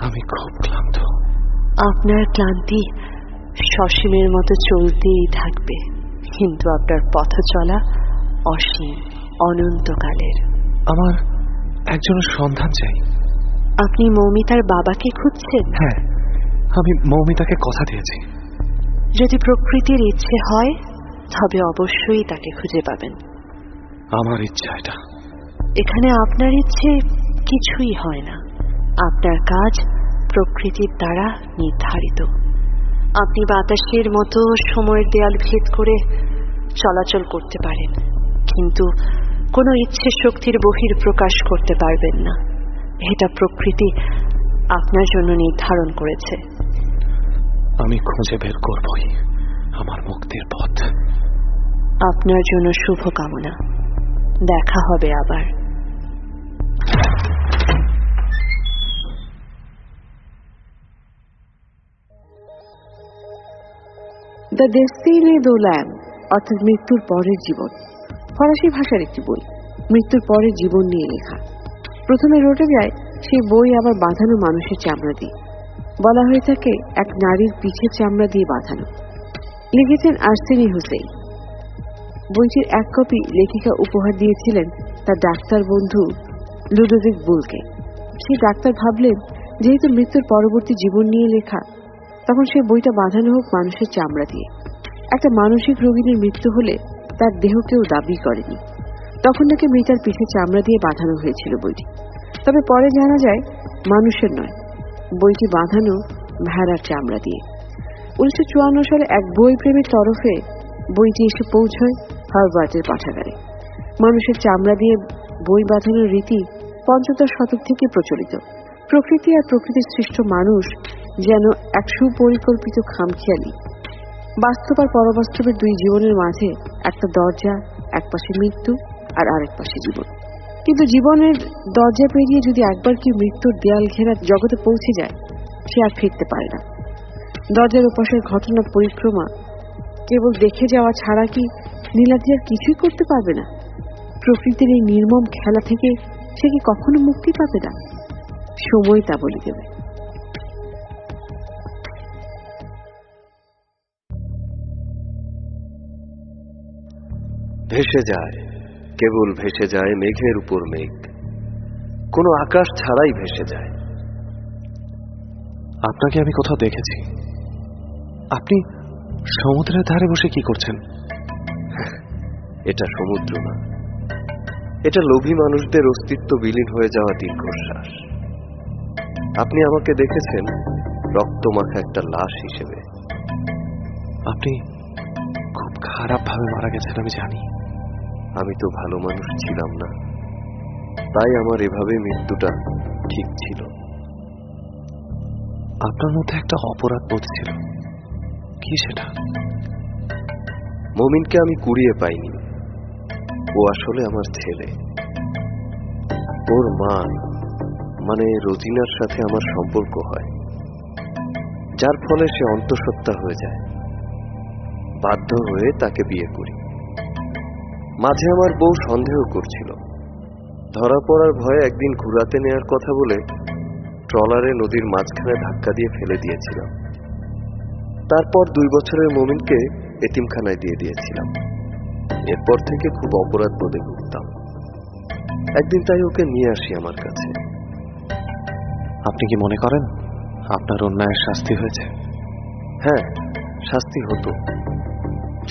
আমি খুব ক্লান্ত। আপনার ক্লান্তি সসীমের মতো চলতেই থাকবে, কিন্তু আপনার পথ চলা অসীম, অনন্তকালের। আমার একজনের সন্ধান চাই। আপনি মৌমিতার বাবাকে খুঁজছেন? হ্যাঁ, আমি মৌমিতাকে কথা দিয়েছি। যদি প্রকৃতির ইচ্ছে হয় তবে অবশ্যই তাকে খুঁজে পাবেন। আমার ইচ্ছা এটা। এখানে আপনার ইচ্ছে কিছুই হয় না। আপনার কাজ প্রকৃতির দ্বারা নির্ধারিত। আপনি বাতাসের মতো সময়ের দেয়াল ভেদ করে চলাচল করতে পারেন, কিন্তু কোনো ইচ্ছে শক্তির বহির প্রকাশ করতে পারবেন না। এটা প্রকৃতি আপনার জন্য নির্ধারণ করেছে। আমি খুঁজে বের করবই আমার মুক্তির পথ। আপনার জন্য শুভকামনা। দেখা হবে আবার। দ্য ডেস্টিনি দ্য ল্যাম্ব, অর্থাৎ মৃত্যুর পরের জীবন, ফরাসি ভাষার একটি বই। মৃত্যুর পরের জীবন নিয়ে লেখা। প্রথমে রটে যায় সেই বই আবার বাঁধানো মানুষের চামড়া দিয়ে। বলা হয়ে থাকে এক নারীর পিঠের চামড়া দিয়ে বাঁধানো। লিখেছেন আরসেনি হুসেইন। বইটির এক কপি লেখিকা উপহার দিয়েছিলেন তার ডাক্তার বন্ধু লুডোভিক বুলকে। সেই ডাক্তার ভাবলেন, যেহেতু মৃত্যুর পরবর্তী জীবন নিয়ে লেখা, তখন সে বইটা বাঁধানো হোক মানুষের চামড়া দিয়ে। একটা মানসিক রোগীর মৃত্যু হলে তার দেহ কেউ দাবি করেনি, তখন নাকি মৃতার পিঠে চামড়া দিয়ে বাঁধানো হয়েছিল বইটি। তবে পরে জানা যায় মানুষের নয়, বইটি বাঁধানো ভেড়ার চামড়া দিয়ে। 1954 সালে এক বই প্রেমীর তরফে বইটি এসে পৌঁছয় হার্ভার্ডের পাঠাগারে। মানুষের চামড়া দিয়ে বই বাঁধানোর রীতি 50 শতক থেকে প্রচলিত। প্রকৃতি আর প্রকৃতির সৃষ্ট মানুষ যেন এক সুপরিকল্পিত খামখেয়ালি। বাস্তব আর পরবাস্তবের দুই জীবনের মাঝে একটা দরজা, এক পাশে মৃত্যু আর আরেক পাশে জীবন। কিন্তু জীবনের দরজা পেরিয়ে যদি একবার কেউ মৃত্যুর দেয়াল ঘেরা জগতে পৌঁছে যায়, সে আর ফিরতে পারে না। দরজার ওপাশের ঘটনা পরিক্রমা কেবল দেখে যাওয়া ছাড়া কি নীলাদ্রি আর কিছুই করতে পারবে না? প্রকৃতির এই নির্মম খেলা থেকে সে কি কখনো মুক্তি পাবে না? সময় তা বলে দেবে। ভেসে যায়, কেবল ভেসে যায় মেঘের উপর মেঘ, কোনো আকাশ ছাড়াই ভেসে যায়। আপনাকে আমি কোথাও দেখেছি। আপনি সমুদ্রের ধারে বসে কি করছেন? এটা সমুদ্র না, এটা লোভী মানুষদের অস্তিত্ব বিলীন হয়ে যাওয়া দীর্ঘশ্বাস। আপনি আমাকে দেখেছেন রক্তমাখা একটা লাশ হিসেবে। আপনি খুব খারাপ ভাবে মারা গেছেন আমি জানি। আমি তো ভালো মানুষ ছিলাম না, তাই আমার এভাবে মৃত্যুটা ঠিক ছিল। আপনার মধ্যে একটা অপরাধ বোধ ছিল, কি সেটা? মমিনকে আমি কুড়িয়ে পাইনি, ও আসলে আমার ছেলে। ওর মা মানে রোজিনার সাথে আমার সম্পর্ক হয়, যার ফলে সে অন্তঃসত্ত্বা হয়ে যায়। বাধ্য হয়ে তাকে বিয়ে করি। মাঝে আমার বউ সন্দেহ করছিল, ধরা পড়ার ভয়ে একদিন ঘুরাতে নেয়ার কথা বলে ট্রলারে নদীর মাঝখানে ধাক্কা দিয়ে ফেলে দিয়েছিলাম। তারপর 2 বছরের মমিনকে এতিমখানায় দিয়ে দিয়েছিলাম। এরপর থেকে খুব অপরাধ বোধে ভুগতাম। একদিন তাই ওকে নিয়ে আসি আমার কাছে। আপনি কি মনে করেন আপনার অন্যায়ের শাস্তি হয়েছে? হ্যাঁ, শাস্তি হতো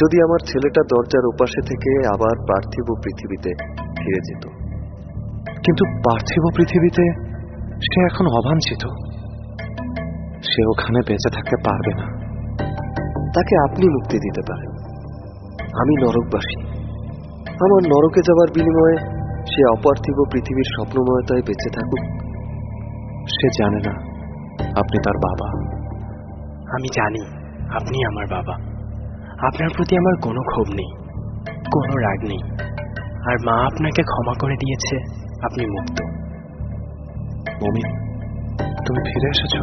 যদি আমার ছেলেটা দরজার ওপাশে থেকে আবার পার্থিব পৃথিবীতে ফিরে যেত। কিন্তু পার্থিব পৃথিবীতে সে এখন অবাঞ্ছিত, সে ওখানে বেঁচে থাকতে পারবে না। তাকে আপনি মুক্তি দিতে পারেন। আমি নরকবাসী, আমার নরকে যাওয়ার বিনিময়ে সে অপার্থিব পৃথিবীর স্বপ্নময়তায় বেঁচে থাকুক। সে জানে না আপনি তার বাবা। আমি জানি আপনি আমার বাবা। আপনার প্রতি আমার কোনো ক্ষোভ নেই, কোনো রাগ নেই। আর মা আপনাকে ক্ষমা করে দিয়েছে, আপনি মুক্ত। মমিন, তুমি ফিরে এসেছ?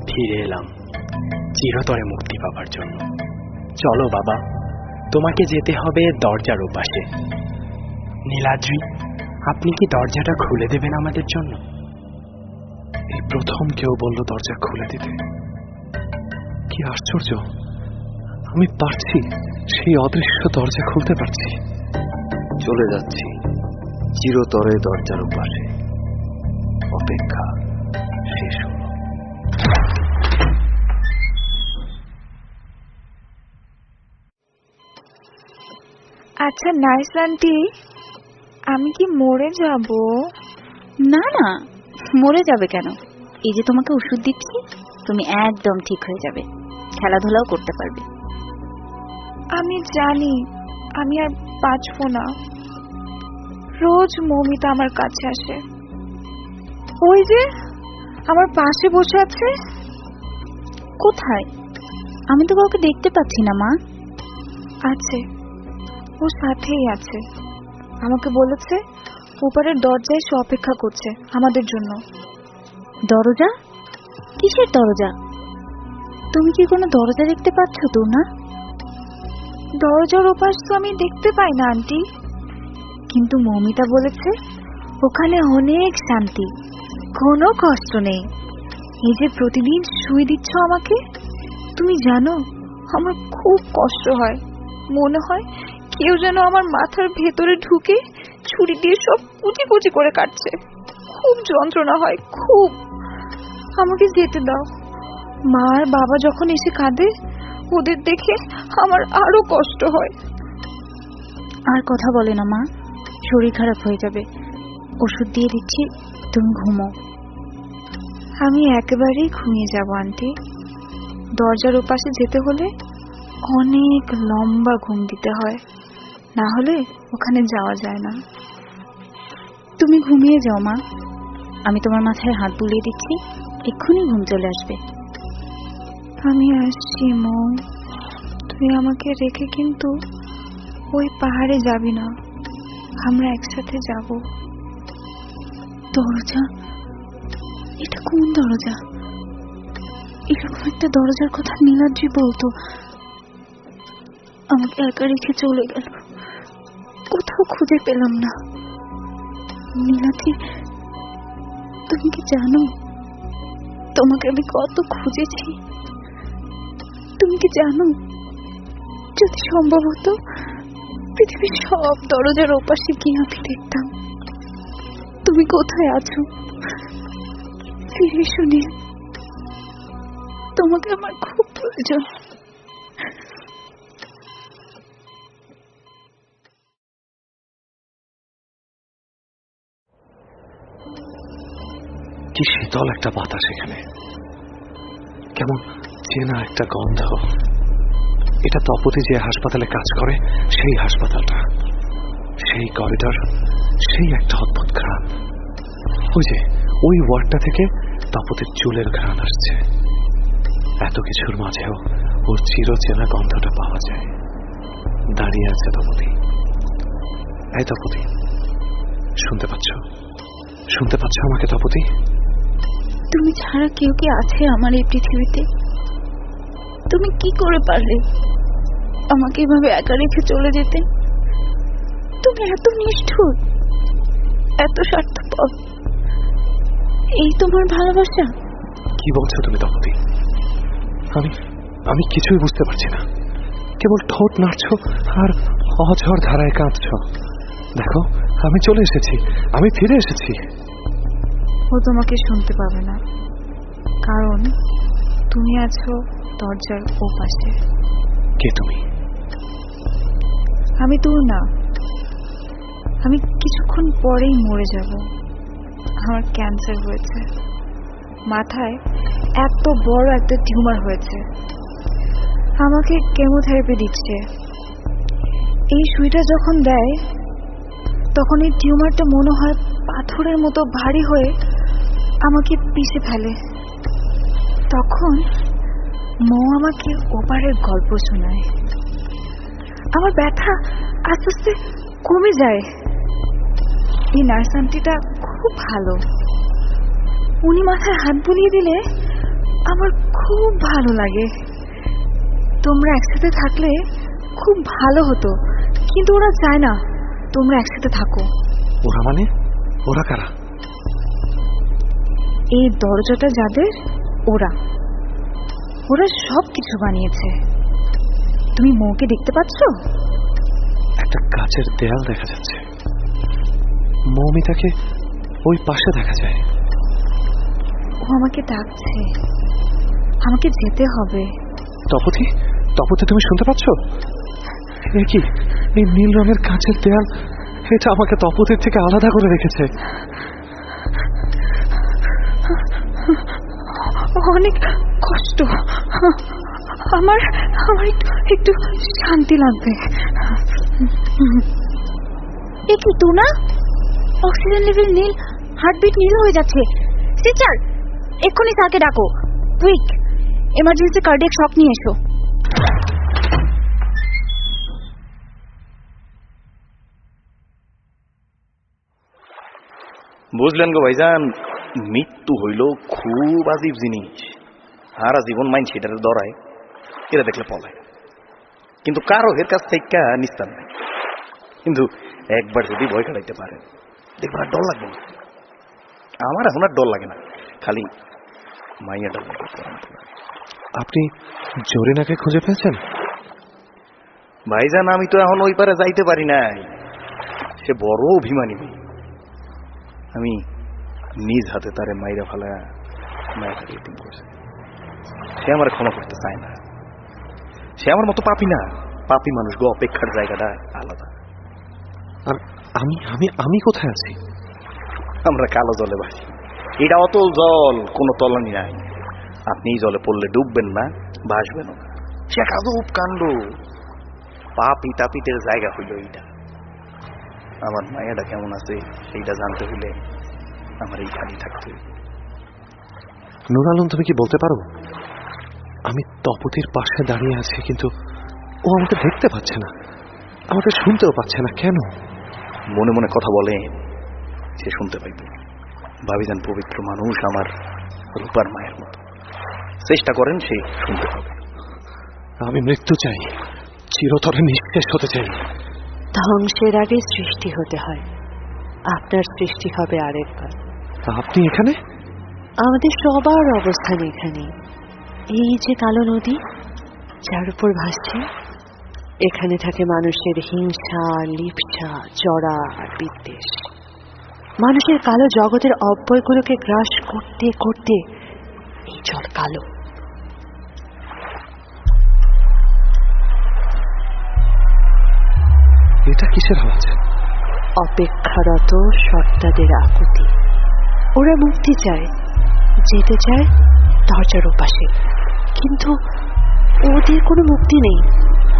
ফিরে এলাম চিরতরে মুক্তি পাবার জন্য। চলো বাবা, তোমাকে যেতে হবে দরজার ওপাশে। নীলাদ্রি, আপনি কি দরজাটা খুলে দেবেন আমাদের জন্য? এই প্রথম কেউ বলল দরজা খুলে দিতে। কি আশ্চর্য, আমি পারছি, সেই অদৃশ্য দরজা খুলতে পারছি। চলে যাচ্ছি চিরতরে দরজার ওপাশে। অপেক্ষা শেষ হল। আচ্ছা নার্স আন্টি, আমি কি মরে যাব? না না, মরে যাবে কেন? এই যে তোমাকে ওষুধ দিচ্ছি, তুমি একদম ঠিক হয়ে যাবে, খেলাধুলাও করতে পারবে। আমি জানি আমি আর বাঁচবো না। রোজ মমিতা আমার কাছে আসে, ওই যে আমার পাশে বসে আছে। কোথায়? আমি তো কাউকে দেখতে পাচ্ছি না মা। আছে, ওর সাথেই আছে। আমাকে বলেছে ওপারের দরজায় সে অপেক্ষা করছে আমাদের জন্য। দরজা? কিসের দরজা? তুমি কি কোনো দরজা দেখতে পাচ্ছ তো? না, দরজার ওপাশ তো আমি দেখতে পাই না আন্টি। কিন্তু মমিতা বলেছে ওখানে অনেক শান্তি, কোনো কষ্ট নেই। এই যে প্রতিদিন শুয়ে দিচ্ছ আমাকে, তুমি জানো আমার খুব কষ্ট হয়। মনে হয় কেউ যেন আমার মাথার ভেতরে ঢুকে ছুরি দিয়ে সব কুচি কুচি করে কাটছে। খুব যন্ত্রণা হয়, খুব। আমাকে যেতে দাও। মা আর বাবা যখন এসে কাঁদে, ওদের দেখে আমার আরো কষ্ট হয়। আর কথা বলে না মা, শরীর খারাপ হয়ে যাবে। ওষুধ দিয়ে দিচ্ছি, তুমি ঘুমো। আমি একেবারেই ঘুমিয়ে যাব আন্টি। দরজার ওপাশে যেতে হলে অনেক লম্বা ঘুম দিতে হয়, না হলে ওখানে যাওয়া যায় না। তুমি ঘুমিয়ে যাও মা, আমি তোমার মাথায় হাত বুলিয়ে দিচ্ছি, এক্ষুনি ঘুম চলে আসবে। আমি আসছি মা। তুই আমাকে রেখে কিন্তু ওই পাহাড়ে যাবি না, আমরা একসাথে যাব। দরজা, এটা কোন দরজা? এরকম একটা দরজার কথা নীলাদ্রি বলতো। আমাকে একা রেখে চলে গেল, কোথাও খুঁজে পেলাম না। নীলাদ্রি, তুমি কি জানো তোমাকে আমি কত খুঁজেছি? তুমি কি জানো, যদি সম্ভব হতো পৃথিবীর সব দরজার ওপাশে গিয়ে আমি দেখতাম তুমি কোথায় আছো। ফিরে শুনি, তোমাকে আমার খুব প্রয়োজন। কি শীতল একটা বাতাস এখানে, কেমন চেনা একটা গন্ধ। এটা তপতি যে হাসপাতালে কাজ করে সেই হাসপাতালটা, সেই করিডর, সেই একটা অদ্ভুত ঘ্রাণ। ওই যে ওই ওয়ার্ডটা থেকে তপতির চুলের ঘ্রাণ আসছে। এত কিছুর মাঝেও ওর চিরচেনা গন্ধটা পাওয়া যায়। দাঁড়িয়ে আছে তপতি। এই তপতি, শুনতে পাচ্ছ? শুনতে পাচ্ছ আমাকে তপতি? তুমি ছাড়া কেউ কি আছে আমার এই পৃথিবীতে? তুমি কি করে পারলে আমাকে এভাবে একা রেখে চলে যেতে? তুমি এত নিষ্ঠুর, এত স্বার্থপর। এই তোমার ভালোবাসা? কি বলছো তুমি তপতি? আমি কিছুই বুঝতে পারছি না। কেবল ঠোঁট নাড়ছো আর অঝড় ধারায় কাঁদছ। দেখো, আমি চলে এসেছি, আমি ফিরে এসেছি। ও তোমাকে শুনতে পাবে না, কারণ তুমি আছো দরজার ও পাশে। কে তুমি? আমি দূর না, আমি কিছুক্ষণ পরেই মরে যাব। আমার ক্যান্সার হয়েছে, মাথায় এত বড় একটা টিউমার হয়েছে। আমাকে কেমোথেরাপি দিচ্ছে। এই সুইটা যখন দেয় তখন এই টিউমারটা মনে হয় পাথরের মতো ভারী হয়ে আমাকে পিষে ফেলে। তখন মৌ আমাকে ওপারের গল্প শোনায়। আমার ব্যথা আস্তে আস্তে কমে যায়। এই নার্স আন্টিটা খুব ভালো, উনি মাথায় হাত বুলিয়ে দিলে আমার খুব ভালো লাগে। তোমরা একসাথে থাকলে খুব ভালো হতো, কিন্তু ওরা চায় না তোমরা একসাথে থাকো। ওরা মানে? ওরা কারা? এই দরজাটা যাদের, ওরা সব কিছু বানিয়েছে। তুমি মৌকে দেখতে পাচ্ছ? একটা কাচের দেয়াল দেখা যাচ্ছে। মৌমিতাকে ওই পাশে দেখা যায়। ও আমাকে ডাকছে, আমাকে যেতে হবে। তপতি, তপতি তুমি শুনতে পাচ্ছ? এ কি, এই নীল রঙের কাচের দেয়াল, এটা আমাকে তপতির থেকে আলাদা করে রেখেছে। অনেক কষ্ট, আমার একটু শান্তি লাগবে। এ কি টুনা, অক্সিজেন লেভেল নীল, হার্টবিট নীল হয়ে যাচ্ছে। সিস্টার, এক্ষুনি তাকে ডাকো, কুইক, এমার্জেন্সি কার্ডিয়াক শক নিয়ে এসো। বুঝলেন গো ভাইজান, মৃত্যু হইল খুব আজীব জিনিস। সারা জীবন মাইন সেটার দরায়, এরা দেখলে পলায়, কিন্তু কারো এর কাছ থেকে নিস্তার নাই। কিন্তু একবার যদি ভয় কাটাইতে পারে দেখবেন আর ডর লাগবে না। আমার এখন আর ডর লাগে না, খালি মাইয়া ডর লাগে। আপনি জরিনাকে খুঁজে পেয়েছেন? ভাইজান, আমি তো এখন ওই পারে যাইতে পারি নাই। সে বড় অভিমানী মেয়ে। আমি নিজ হাতে তারে মাইরা ফেলা মায়ের রেটিং করছে। সে আমার ক্ষমা করতে চায় না। সে আমার মতো পাপি না। পাপি মানুষ গো, অপেক্ষার জায়গাটা আলাদা। আর আমি আমি আমি কোথায় আছি? আমরা কালো জলে ভাসি। এটা অতল জল, কোনো তলানি নাই। আপনি এই জলে পড়লে ডুববেন না, ভাসবেন না। সে আজব কাণ্ড। পাপি তাপিতের জায়গা হইল এইটা। আমার মায়াটা কেমন আছে সেইটা জানতে হইলে আমার এইখানে থাকতে হইবে। নুর আলম, তুমি কি বলতে পারো? আমি তপতির পাশে দাঁড়িয়ে আছি, কিন্তু ও আমাকে দেখতে পাচ্ছে না, আমাকে শুনতেও পাচ্ছে না। কেন? মনে মনে কথা বলে, সে শুনতে পাইবে। ভাবিজান পবিত্র মানুষ, আমার রূপার মায়ের মতো। চেষ্টা করেন, সে শুনতে পাবে। আমি মৃত্যু চাই, চিরতরে নিঃশেষ হতে চাই। ধ্বংসের আগে সৃষ্টি হতে হয়। আপনার সৃষ্টি হবে আরেকবার। আপনি এখানে? আমাদের সবার অবস্থান এখানে। এই যে কালো নদী যার উপর ভাসছে, এখানে থাকে মানুষের হিংসা, লিপ্সা, জড়া আর বিদ্বেষ। মানুষের কালো জগতের অব্যয়গুলোকে গ্রাস করতে করতে এই জল কালো। এটা কিসের আওয়াজ? অপেক্ষারত সত্তাদের আকুতি। ওরা মুক্তি চায়, যেতে চায় দরজার ওপাশে, কিন্তু ওদের কোনো মুক্তি নেই।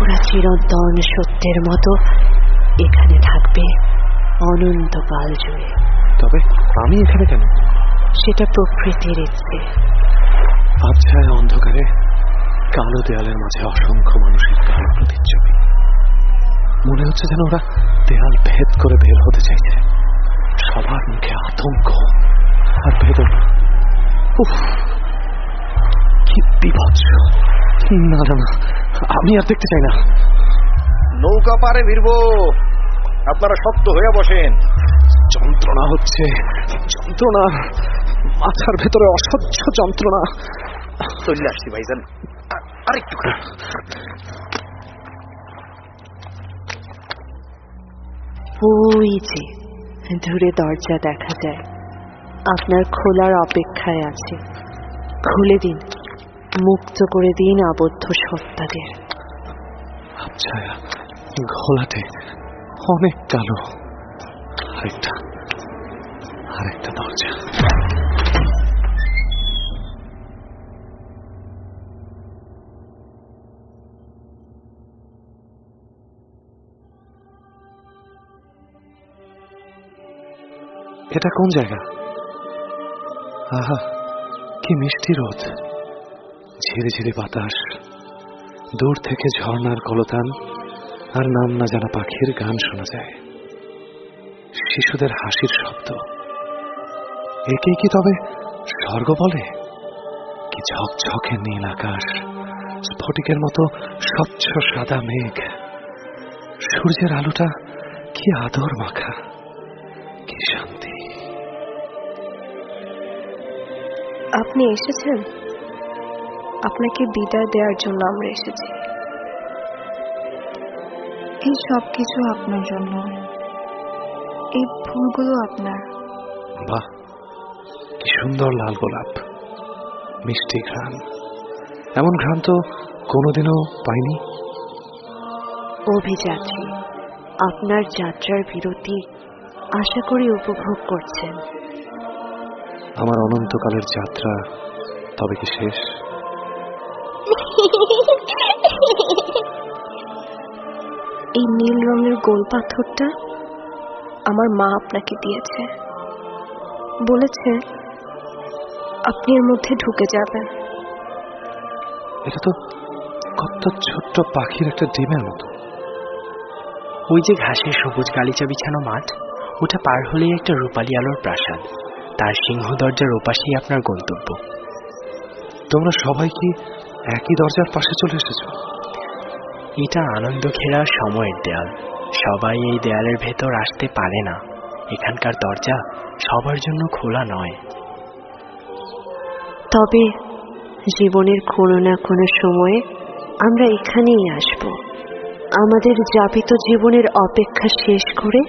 ওরা চিরন্তন সত্যের মতো এখানে থাকবে অনন্তকাল জুড়ে। তবে আমি এখানে কেন? সেটা প্রকৃতির ইচ্ছে। আবছায়া অন্ধকারে কালো দেয়ালের মাঝে অসংখ্য মানুষের কালো প্রতিচ্ছবি। মনে হচ্ছে যেন ওরা দেয়াল ভেদ করে বের হতে চাইছে। সবার মুখে আতঙ্ক আর বেদনা। উফ, কি বিভৎস! না না না, আমি আর দেখতে চাই না। নৌকা পারে ভিড়ব, আপনারা শক্ত হয়ে বসেন। যন্ত্রণা হচ্ছে, যন্ত্রণা, মাথার ভেতরে অসহ্য যন্ত্রণা। চলে আসছি ভাইজান, আরেকটু। ওই যে দূরে দরজা দেখা যায়, আপনার খোলার অপেক্ষায় আছে। খুলে দিন, মুক্ত করে দিন আবদ্ধ সত্তাদের। আবছায়া ঘোলাটে অনেক কালো। আরেকটা দরজা। এটা কোন জায়গা? আহা, কি মিষ্টি রোদ, ঝিরে ঝিরে বাতাস, দূর থেকে ঝর্ণার কলতান আর নাম না জানা পাখির গান শোনা যায়, শিশুদের হাসির শব্দ। একেই কি তবে স্বর্গ বলে? কি ঝকঝকে নীল আকাশ, স্ফটিকের মতো স্বচ্ছ সাদা মেঘ, সূর্যের আলোটা কি আদর মাখা, কি শান্তি। আপনি এসেছেন, আপনাকে বিদায় দেওয়ার জন্য আমরা এসেছি। এই সব কিছু আপনার জন্য, এই ফুলগুলো আপনার। বাহ, কি সুন্দর লাল গোলাপ, মিষ্টি ঘ্রাণ। এমন ঘ্রাণ তো কোনোদিনও পাইনি। অভিযাত্রী, আপনার যাত্রার বিরতি আশা করি উপভোগ করছেন। আমার অনন্তকালের যাত্রা তবে কি শেষ? এই নীল রঙের গোল পাথরটা আমার মা আপনাকে দিয়েছে, বলেছে আপনি এর মধ্যে ঢুকে যাবেন। এটা তো কত ছোট্ট পাখির একটা ডিমের মতো। ওই যে ঘাসের সবুজ গালিচা বিছানো মাঠ, ওটা পার হলেই একটা রূপালী আলোর প্রাসাদ। তার সিংহ দরজার ওপাশেই আপনার গন্তব্য। তোমরা সবাই কি একই দরজার পাশে চলে এসেছো? এটা আনন্দ ঘেরা সময়ের দেয়াল। সবাই এই দেয়ালের ভেতর আসতে পারে না। এখানকার দরজা সবার জন্য খোলা নয়। তবে জীবনের কোনো না কোনো সময়ে আমরা এখানেই আসব। আমাদের যাপিত জীবনের অপেক্ষা শেষ করে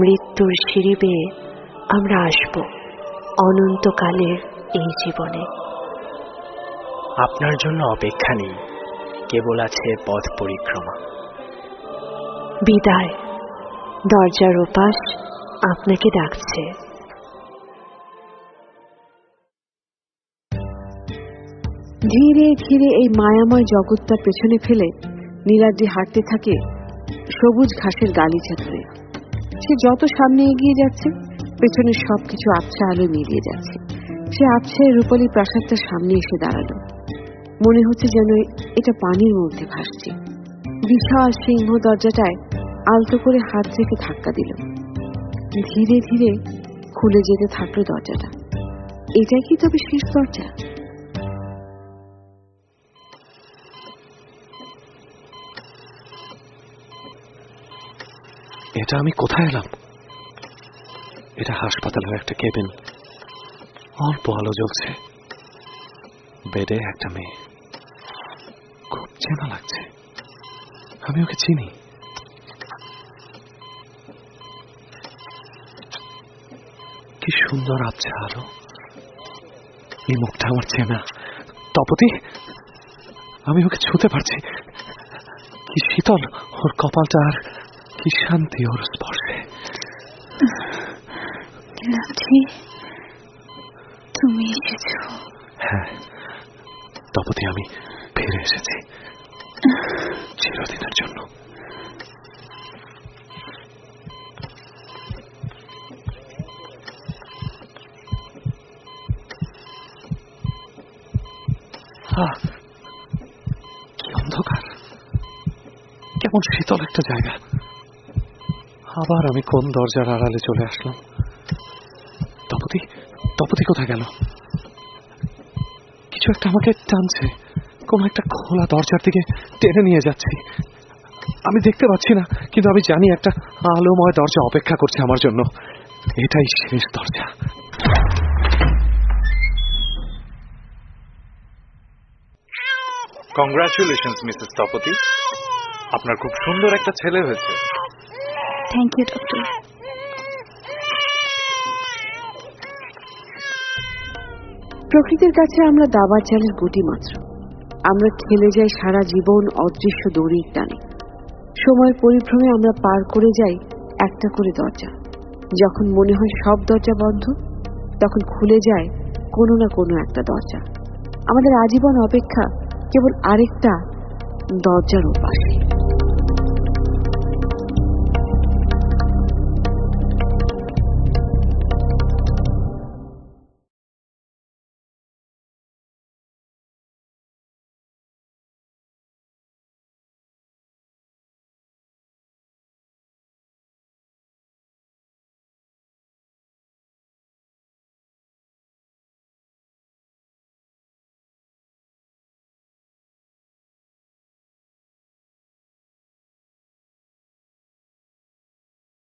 মৃত্যুর সিঁড়ি বেয়ে আমরা আসব অনন্তকালের এই জীবনে। আপনার জন্য অপেক্ষা নেই, কেবল আছে পথ পরিক্রমা। বিদায়, দরজার ওপাশ আপনাকে ডাকছে। ধীরে ধীরে এই মায়াময় জগৎটার পেছনে ফেলে নীলাদ্রি হাঁটতে থাকে সবুজ ঘাসের গালিচা ধরে। সে যত সামনে এগিয়ে যাচ্ছে, পেছনের সবকিছু আবছা আলো মিলিয়ে যাচ্ছে। সে আবছায় রূপালী প্রাসাদটার সামনে এসে দাঁড়ালো। মনে হচ্ছে যেন এটা পানির মধ্যে ভাসছে। বিশাল সিংহ দরজাটায় আলতো করে হাত রেখে ধাক্কা দিল। ধীরে ধীরে খুলে যেতে থাকলো দরজাটা। এটা কি তবে শেষ দরজা? এটা আমি কোথায় এলাম? এটা হাসপাতালের একটা কেবিন। অল্প আলো জ্বলছে, বেডে একটা মেয়ে। খুব চেনা লাগছে, আমি ওকে চিনি। কি সুন্দর আবছা আলো, এই মুখটা আমার চেনা। তপতি, আমি ওকে ছুঁতে পারছি। কি শীতল ওর কপালটা, আর কি শান্তি ওর স্পর্শে। লাঠি, তুমি এসেছো? হ্যাঁ তপতি, আমি ফিরে এসেছি চিরদিনের জন্য। কি অন্ধকার, কেমন শীতল একটা জায়গা। আবার আমি কোন দরজার আড়ালে চলে আসলাম? তপতি, তপতি কোথায় গেল? কিছু একটা আমাকে টানছে, কোন একটা খোলা দরজার দিকে টেনে নিয়ে যাচ্ছি। আমি দেখতে পাচ্ছি না, কিন্তু আমি জানি একটা আলোময় দরজা অপেক্ষা করছে আমার জন্য। এটাই শেষ দরজা। কংগ্রাচুলেশনস মিসেস তপতি, আপনার খুব সুন্দর একটা ছেলে হয়েছে। Thank you doctor. প্রকৃতির কাছে আমরা দাবার চালের গুটি মাত্র। আমরা খেলে যাই সারা জীবন অদৃশ্য দড়ির টানে। সময়ের পরিভ্রমে আমরা পার করে যাই একটা করে দরজা। যখন মনে হয় সব দরজা বন্ধ, তখন খুলে যায় কোনো না কোনো একটা দরজা। আমাদের আজীবন অপেক্ষা কেবল আরেকটা দরজার ওপাশে।